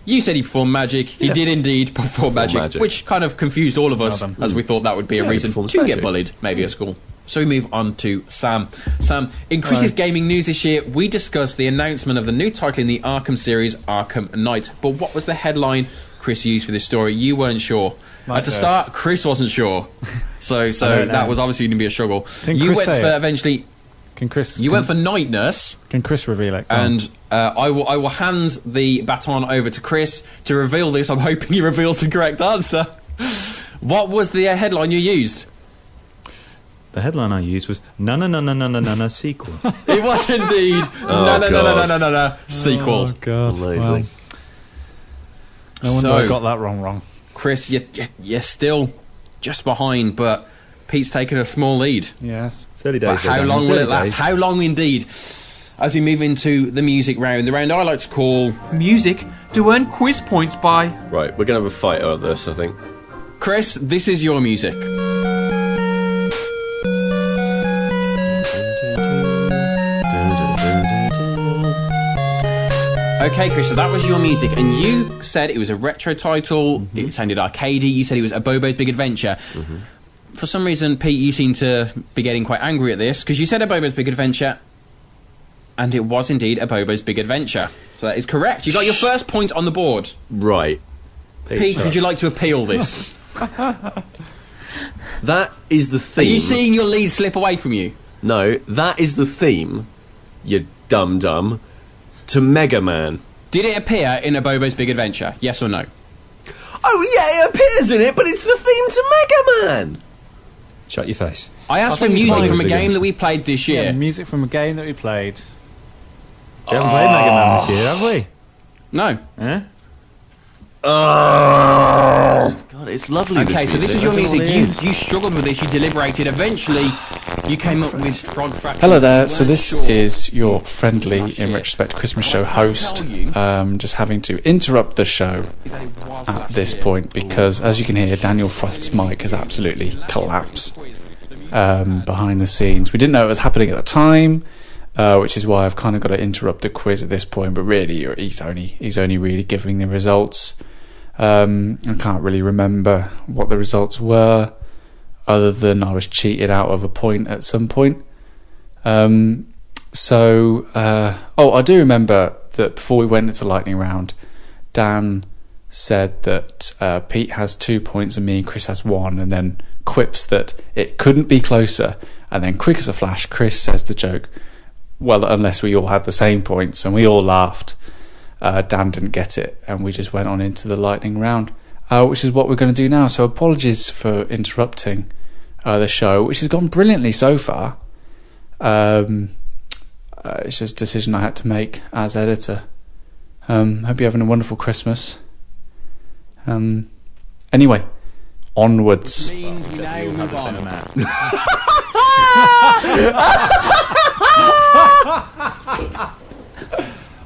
You said he performed magic. He did indeed perform magic, which kind of confused all of us, as we thought that would be a reason to get bullied, maybe at school. So we move on to Sam. Sam, in Chris's gaming news this year, we discussed the announcement of the new title in the Arkham series, Arkham Knight. But what was the headline Chris used for this story? You weren't sure. At the start, Chris wasn't sure. So that was obviously going to be a struggle. You went for eventually... You went for Night Nurse. Can Chris reveal it? And I will hand the baton over to Chris to reveal this. I'm hoping he reveals the correct answer. What was the headline you used? The headline I used was no sequel. It was indeed no sequel. Oh God, amazing. No wonder I got that wrong. Chris, you're still just behind, but Pete's taken a small lead. Yes. It's early days. But how long will it last? How long indeed? as we move into the music round, the round I like to call... Music to earn quiz points by. Right, we're going to have a fight over this, I think. Chris, this is your music. Okay, Chris, so that was your music, and you said it was a retro title, it sounded arcadey, you said it was a Bobo's Big Adventure. For some reason, Pete, you seem to be getting quite angry at this, because you said a Bobo's Big Adventure, and it was indeed a Bobo's Big Adventure. So that is correct. You got your first point on the board. Right. Pete, would you like to appeal this? That is the theme. Are you seeing your lead slip away from you? No, that is the theme, you dum-dum, to Mega Man. Did it appear in a Bobo's Big Adventure? Yes or no? Oh yeah, it appears in it, but it's the theme to Mega Man! Shut your face. I asked for think it's music fine. from a game that we played this year. Yeah, music from a game that we played. We haven't played Mega Man this year, have we? No. Eh? God, it's lovely. Okay, so this is your music. You struggled with this, you deliberated. Eventually, you came up with Frog Fracture. Hello there, so this is your friendly In Retrospect Christmas Show host. Just having to interrupt the show at this point because, as you can hear, Daniel Frost's mic has absolutely collapsed behind the scenes. We didn't know it was happening at the time, which is why I've kind of got to interrupt the quiz at this point, but really he's only really giving the results. I can't really remember what the results were, other than I was cheated out of a point at some point. I do remember that before we went into lightning round, Dan said that Pete has 2 points and me and Chris has 1, and then quips that it couldn't be closer, and then quick as a flash, Chris says the joke, well, unless we all had the same points, and we all laughed. Dan didn't get it, and we just went on into the lightning round, which is what we're going to do now. So apologies for interrupting the show, which has gone brilliantly so far. It's just a decision I had to make as editor. Hope you're having a wonderful Christmas. Anyway, onwards.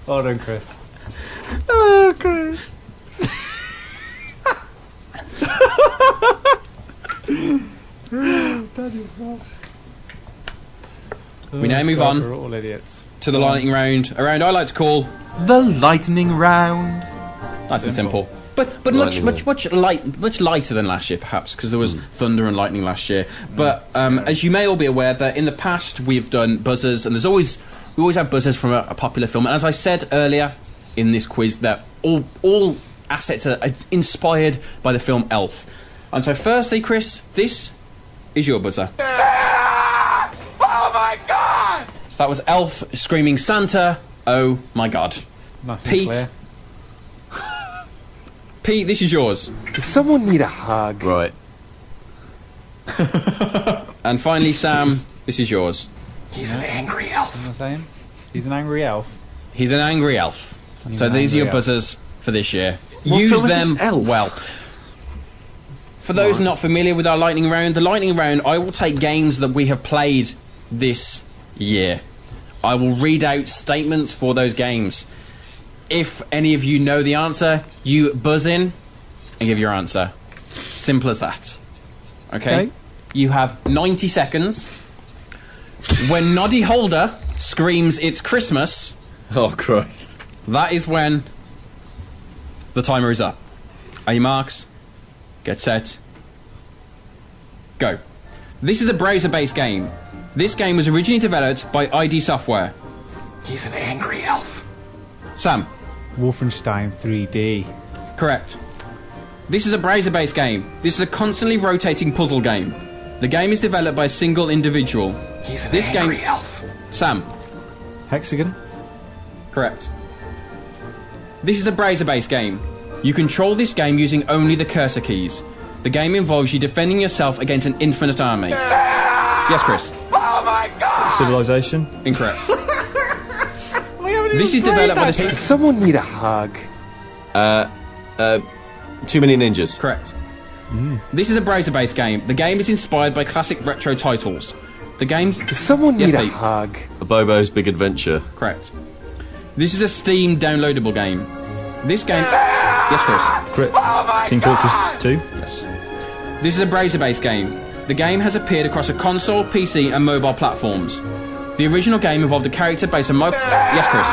Hold on, Chris. Oh, Chris. We now move on We're all idiots. to the lightning round, a round I like to call The lightning round. nice and simple. But much lighter than last year, perhaps, because there was thunder and lightning last year. But as you may all be aware, that in the past we've done buzzers, and we always have buzzers from a popular film. And as I said earlier in this quiz, that all assets are inspired by the film Elf. And so firstly, Chris, this is your buzzer. Oh my god! So that was Elf screaming Santa, oh my god. Nice Pete. and clear. Pete, this is yours. Does someone need a hug? Right. And finally, Sam, this is yours. He's an angry elf. What am I saying? He's an angry elf. He's an angry elf. He's So an these are your angry elf. buzzers for this year. What Use film is them this, Elf? well. For those not familiar with our lightning round, the lightning round, I will take games that we have played this year. I will read out statements for those games. If any of you know the answer, you buzz in and give your answer. Simple as that. Okay? You have 90 seconds. When Noddy Holder screams, "It's Christmas," Oh, Christ. that is when the timer is up. Are you marks? Get set. Go. This is a browser-based game. This game was originally developed by ID Software. He's an angry elf. Sam. Wolfenstein 3D. Correct. This is a browser-based game. This is a constantly rotating puzzle game. The game is developed by a single individual. He's an This angry game- elf. Sam. Hexagon. Correct. This is a browser-based game. You control this game using only the cursor keys. The game involves you defending yourself against an infinite army. Yes, Chris. Oh my god! Civilization. Incorrect. This is developed by the... Does someone need a hug? Too Many Ninjas. Correct. This is a browser-based game. The game is inspired by classic retro titles. The game... Does someone Yes, need a Pete. hug? A Bobo's Big Adventure. Correct. This is a Steam downloadable game. This game... Yes, Chris? Team Fortress 2? Yes. This is a browser-based game. The game has appeared across a console, PC and mobile platforms. The original game involved a character based on Michael... Yes, Chris?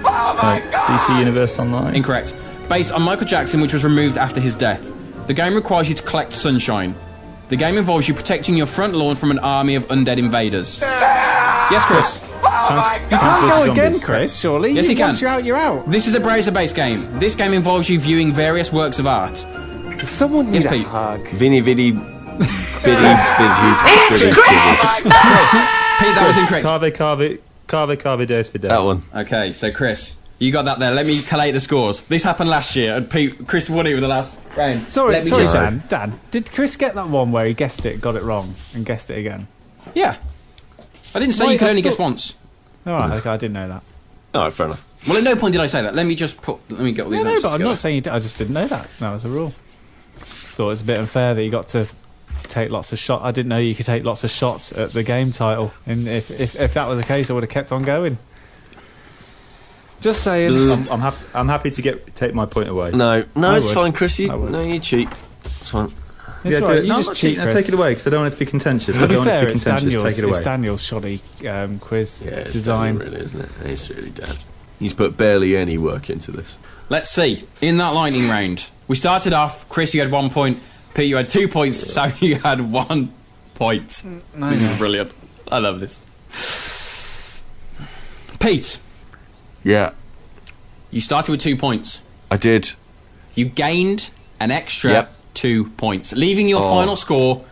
DC Universe Online? Incorrect. Based on Michael Jackson, which was removed after his death. The game requires you to collect sunshine. The game involves you protecting your front lawn from an army of undead invaders. Yes, Chris? You can't go again, Chris, surely. Yes, you can. Once you're out, you're out. This is a browser-based game. This game involves you viewing various works of art. Does someone need Yes, a Pete. hug? Vinny Viddy. Biddy. Pete, that was incorrect. Carve Days for Day. That one. Okay, so Chris, you got that there. Let me collate the scores. This happened last year, and Chris won it with the last round. Sorry, Let me just- Dan. Did Chris get that one where he guessed it, got it wrong, and guessed it again? Yeah. I didn't say Wait, you could I only guess thought- once. All right, okay, I didn't know that. Alright, fair enough. Well, at no point did I say that. Let me get all these No, answers but I'm together. not saying you did. I just didn't know that. That was a rule. Just thought it was a bit unfair that you got to take lots of shots. I didn't know you could take lots of shots at the game title. And if that was the case, I would have kept on going. Just saying. I'm happy to take my point away. No, I it's would. fine, Chris. I would. No, you cheat. It's fine. It's Yeah, all do right, it. you No, I'm just not cheat, cheating. Chris. Take it away because I don't want it to be contentious. I To be don't want it fair, to be it's contentious. Daniel's, Take it away. it's Daniel's shoddy quiz Yeah, it's design. really, isn't it? It's really Dan. He's put barely any work into this. Let's see. In that lightning round, we started off. Chris, you had 1 point. Pete, you had 2 points. Sam, you had 1 point. This is brilliant. I love this. Pete, Yeah, you started with 2 points. I did. You gained an extra Yep. 2 points, leaving your final score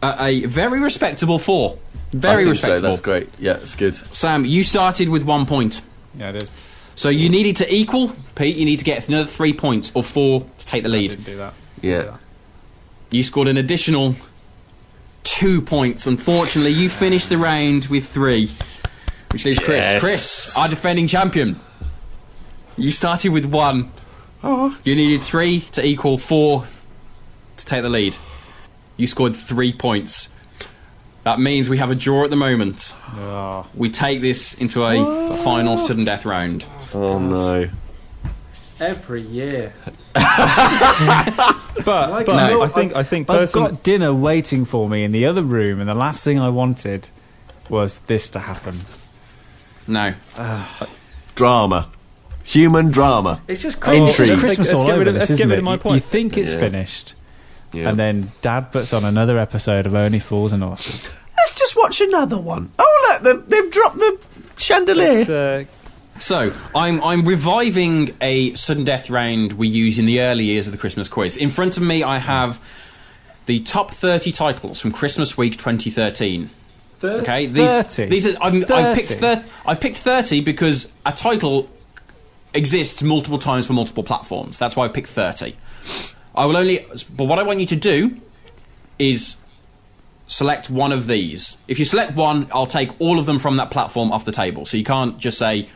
at a very respectable 4. Very I think respectable. So. That's great. Yeah, it's good. Sam, you started with 1 point. Yeah, I did. So you needed to equal. Pete, you need to get another 3 points or 4 to take the I lead. didn't do that. Yeah. You scored an additional 2 points. Unfortunately, you finished the round with 3, which leaves Chris. Yes. Chris, our defending champion. You started with 1. You needed 3 to equal 4 to take the lead. You scored 3 points. That means we have a draw at the moment. Oh. We take this into a final sudden death round. Oh no. Every year. But No, I think I've personally, got dinner waiting for me in the other room, and the last thing I wanted was this to happen. No. Drama. Human drama. It's just Intrigue. It's Christmas Let's all get over rid of- this, let's get isn't rid it? of my You point. think it's Yeah. finished, Yeah. and then Dad puts on another episode of Only Fools and Horses. Let's just watch another one. Oh look, they've dropped the chandelier. So, I'm reviving a sudden death round we used in the early years of the Christmas quiz. In front of me, I have the top 30 titles from Christmas week 2013. Okay, 30? These are I've 30? picked 30 because a title exists multiple times for multiple platforms. That's why I picked 30. But what I want you to do is select one of these. If you select one, I'll take all of them from that platform off the table. So you can't just say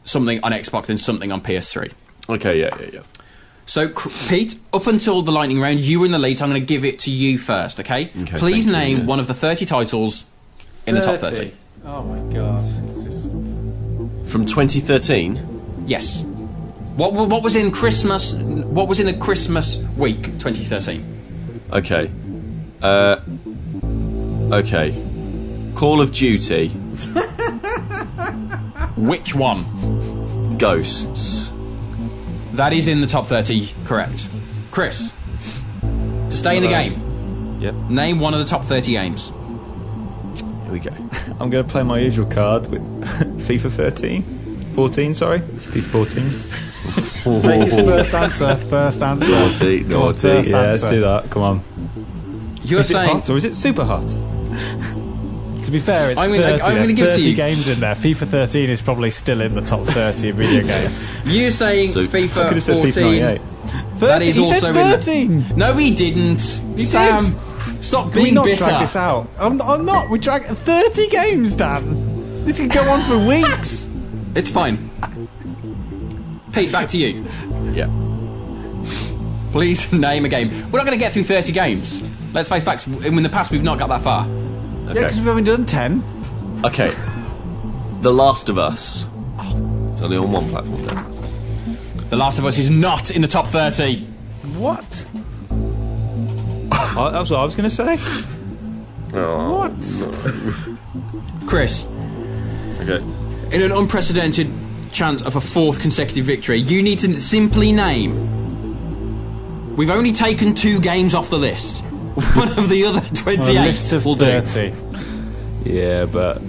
something on Xbox and something on PS3. Okay, yeah. So, Pete, up until the lightning round, you were in the lead, so I'm going to give it to you first, okay? Please thank you, name yeah. one of the 30 titles in the top 30. Oh my god. It's just... From 2013. Yes. What was in Christmas? What was in the Christmas week 2013? Okay. Okay. Call of Duty. Which one? Ghosts. That is in the top 30, correct. Chris, to stay in the game, Yep. name one of the top 30 games. Here we go. I'm going to play my usual card with FIFA 14, sorry. FIFA 14. Take his first answer. First answer. Naughty, Go on, naughty. first Yeah, let's answer. do that. Come on. You're Is it saying... hot or is it super hot? To be fair, it's I'm 30. gonna There's give it to 30 you. games in there. FIFA 13 is probably still in the top 30 of video games. You're saying So- I could FIFA have said 14... FIFA 98. 30, That is he also said in the- 13. No, he didn't. Sam, stop Can we being not bitter. drag this out? I'm not. We drag 30 games, Dan. This can go on for weeks. It's fine. Pete, back to you. Yeah. Please name a game. We're not going to get through 30 games. Let's face facts. In the past, we've not got that far. Yeah, because we've only done 10. Okay. The Last of Us. It's only on one platform now. The Last of Us is not in the top 30. What? That's what I was going to say. Oh, What? Chris, okay. in an unprecedented chance of a 4th consecutive victory, you need to simply name... We've only taken 2 games off the list. One of the other 28 A list of will 30. do. Yeah, but...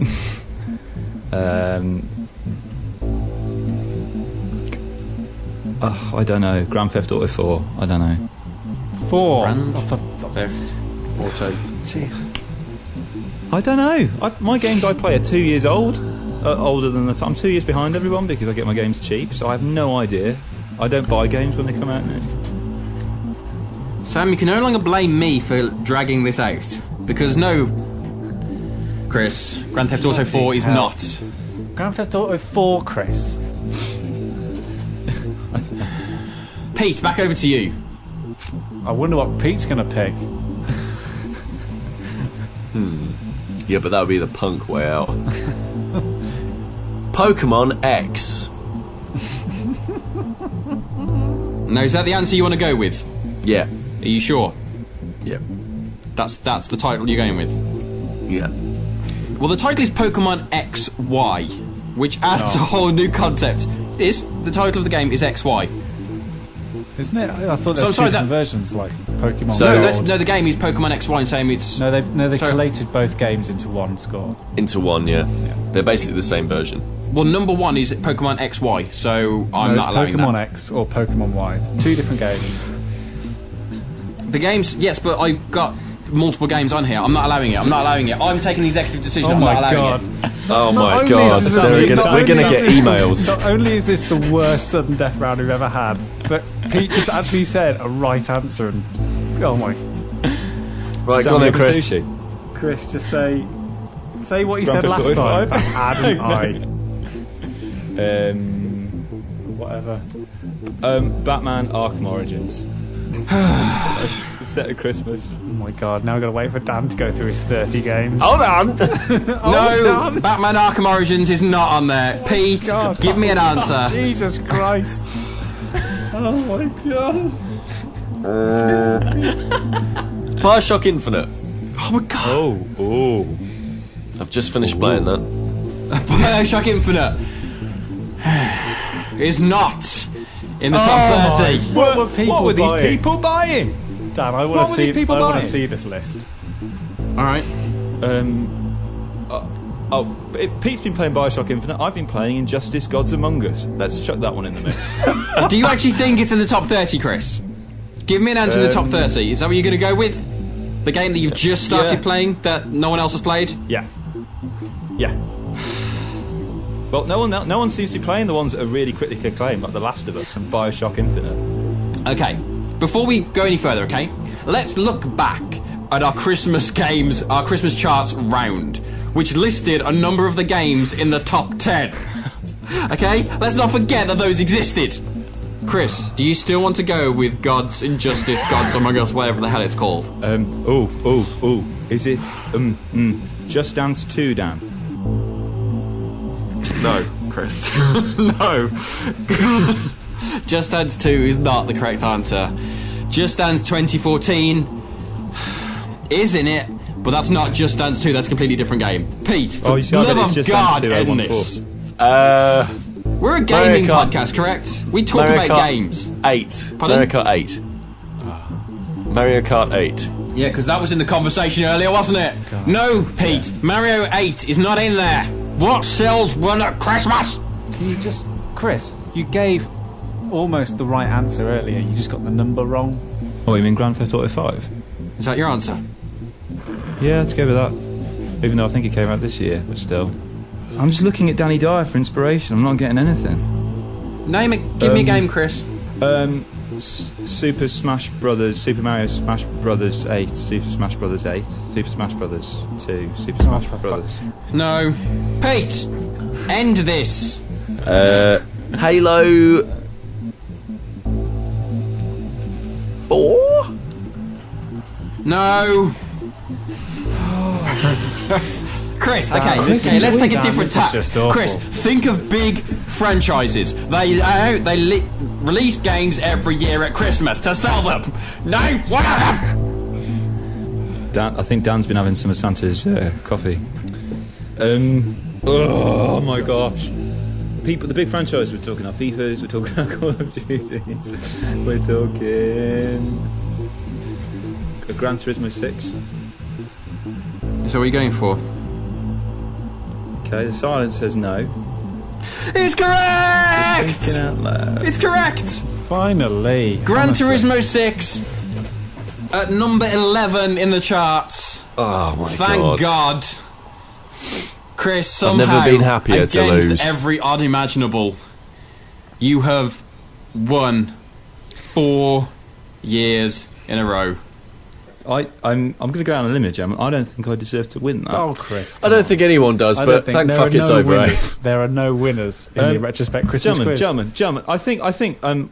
I don't know. Grand Theft Auto 4. I don't know. 4. Grand Oh, for Theft Auto. I don't know. My games I play are 2 years old. Older than the time. I'm 2 years behind everyone because I get my games cheap, so I have no idea. I don't buy games when they come out now. Sam, you can no longer blame me for dragging this out. Because no, Chris, Grand Theft Auto 4 is not. Grand Theft Auto 4, Chris. Pete, back over to you. I wonder what Pete's going to pick. Yeah, but that would be the punk way out. Pokemon X. Now, is that the answer you want to go with? Yeah. Are you sure? Yeah. That's the title you're going with? Yeah. Well, the title is Pokemon XY, which adds a whole new concept. The title of the game is XY. Isn't it? I thought there So, were sorry, two different versions, like Pokemon So- Gold. No, the game is Pokemon XY and same it's... No, they Sorry. collated both games into one score. Into one, yeah. They're basically the same version. Well, number 1 is Pokemon XY, so I'm No, not it's allowing Pokemon that. X or Pokemon Y. It's 2 different games. The games, yes, but I've got multiple games on here. I'm not allowing it. I'm taking the executive decision. Oh I'm my not allowing god. it. Oh Not my only god. is this We're not gonna only get is this- emails. Not only is this the worst sudden death round we've ever had, but Pete just actually said a right answer and... Oh my... Right, go on then, Chris. Sushi. Chris, just say what you Grand said Theft last Auto time. 5? Add an I. Whatever. Batman Arkham Origins. It's set at Christmas. Oh my god, now we've got to wait for Dan to go through his 30 games. Hold on. No, Batman Arkham Origins is not on there. Pete, God. give me an answer. Jesus Christ. Oh my god. Bioshock Infinite. Oh my god. Oh. I've just finished playing that. Bioshock Infinite is not in the top 30. What were people What were these buying? people buying? Dan, I What want were to these see. people I want to buying? see this list. Alright. Pete's been playing Bioshock Infinite. I've been playing Injustice: Gods Among Us. Let's chuck that one in the mix. Do you actually think it's in the top 30, Chris? Give me an answer in the top 30. Is that what you're going to go with? The game that you've just started Yeah. playing that no one else has played? Yeah. Well, no one seems to be playing the ones that are really critically acclaimed, like The Last of Us and Bioshock Infinite. Okay, before we go any further, okay, let's look back at our Christmas games, our Christmas charts round, which listed a number of the games in the top 10. Okay, let's not forget that those existed. Chris, do you still want to go with God's Injustice, Gods Among Us, whatever the hell it's called? Is it Just Dance 2, Dan? No, Chris. No. Just Dance 2 is not the correct answer. Just Dance 2014 is in it, but that's not Just Dance 2, that's a completely different game. Pete, for you see, I bet love it's of Just Dance God, 2 end 014. this. We're a Mario gaming Kart- podcast, correct? We talk Mario about Kart games. 8. Pardon? Mario Kart 8. Mario Kart 8. Yeah, because that was in the conversation earlier, wasn't it? No, Pete, Mario 8 is not in there. What sells one at Christmas? Can you just, Chris? You gave almost the right answer earlier. You just got the number wrong. Oh, you mean Grand Theft Auto 5? Is that your answer? Yeah, let's go with that. Even though I think it came out this year, but still. I'm just looking at Danny Dyer for inspiration. I'm not getting anything. Name it. Give me a game, Chris. Super Smash Brothers, Super Mario Smash Brothers 8, Super Smash Brothers 8, Super Smash Brothers 2, Super Smash Brothers. No. Pete, end this. Halo 4? No. Chris, Damn, okay, this is let's just- take a damn, different this is tack. just awful. Chris, think of big franchises. They release games every year at Christmas to sell them. Name one of them. Dan, I think Dan's been having some of Santa's coffee. Oh my gosh. The big franchises we're talking about FIFAs, we're talking about Call of Duties, we're talking Gran Turismo 6. So what are you going for? Okay, the silence says no. It's correct! Thinking out loud. It's correct! Finally. Gran honestly. Turismo 6 at number 11 in the charts. Oh my Thank God. Chris, I've somehow, never been happier to against lose. every odd imaginable, you have won 4 years in a row. I'm going to go out on a limb, Jam. I don't think I deserve to win that. Oh, Chris. I don't think anyone does, I but don't think thank there fuck are it's no over, eh? winners. There are no winners in the retrospect Christmas quiz. Gentlemen, I think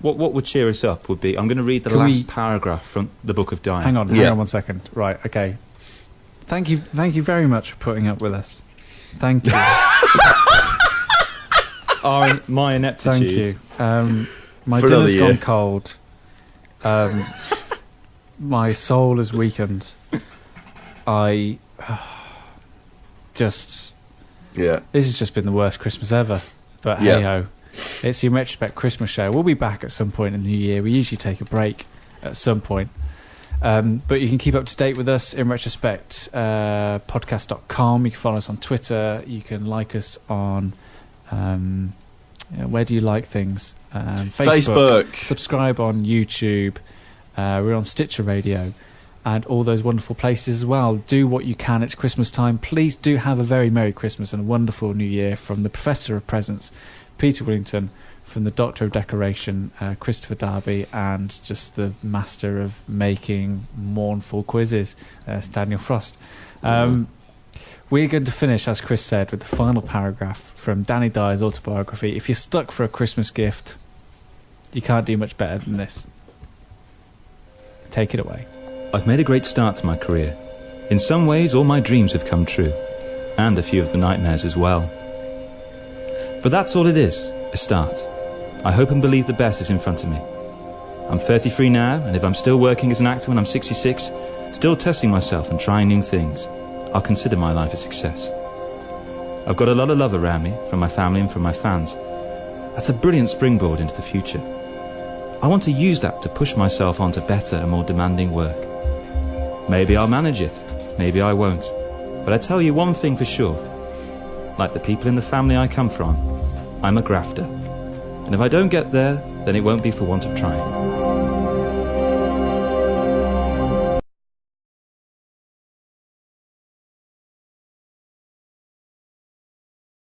what would cheer us up would be, I'm going to read the Can last we- paragraph from the Book of Dying. Hang on Yeah. 1 second. Right, okay. Thank you very much for putting up with us. Thank you. My ineptitude. Thank you. My For another dinner's year. gone cold. My soul is weakened. I just... Yeah. This has just been the worst Christmas ever. But Yeah. hey-ho. It's the InRetrospect Christmas show. We'll be back at some point in the new year. We usually take a break at some point. But you can keep up to date with us in retrospect podcast.com. You can follow us on Twitter. You can like us on... where do you like things? Facebook. Subscribe on YouTube. We're on Stitcher Radio and all those wonderful places as well. Do what you can. It's Christmas time. Please do have a very Merry Christmas and a wonderful New Year from the Professor of Presents, Peter Willington, from the Doctor of Decoration, Christopher Darby, and just the master of making mournful quizzes, Daniel Frost. We're going to finish, as Chris said, with the final paragraph from Danny Dyer's autobiography. If you're stuck for a Christmas gift, you can't do much better than this. Take it away. I've made a great start to my career. In some ways, all my dreams have come true, and a few of the nightmares as well. But that's all it is, a start. I hope and believe the best is in front of me. I'm 33 now, and if I'm still working as an actor when I'm 66, still testing myself and trying new things, I'll consider my life a success. I've got a lot of love around me, from my family and from my fans. That's a brilliant springboard into the future. I want to use that to push myself onto better and more demanding work. Maybe I'll manage it, maybe I won't. But I tell you one thing for sure. Like the people in the family I come from, I'm a grafter. And if I don't get there, then it won't be for want of trying.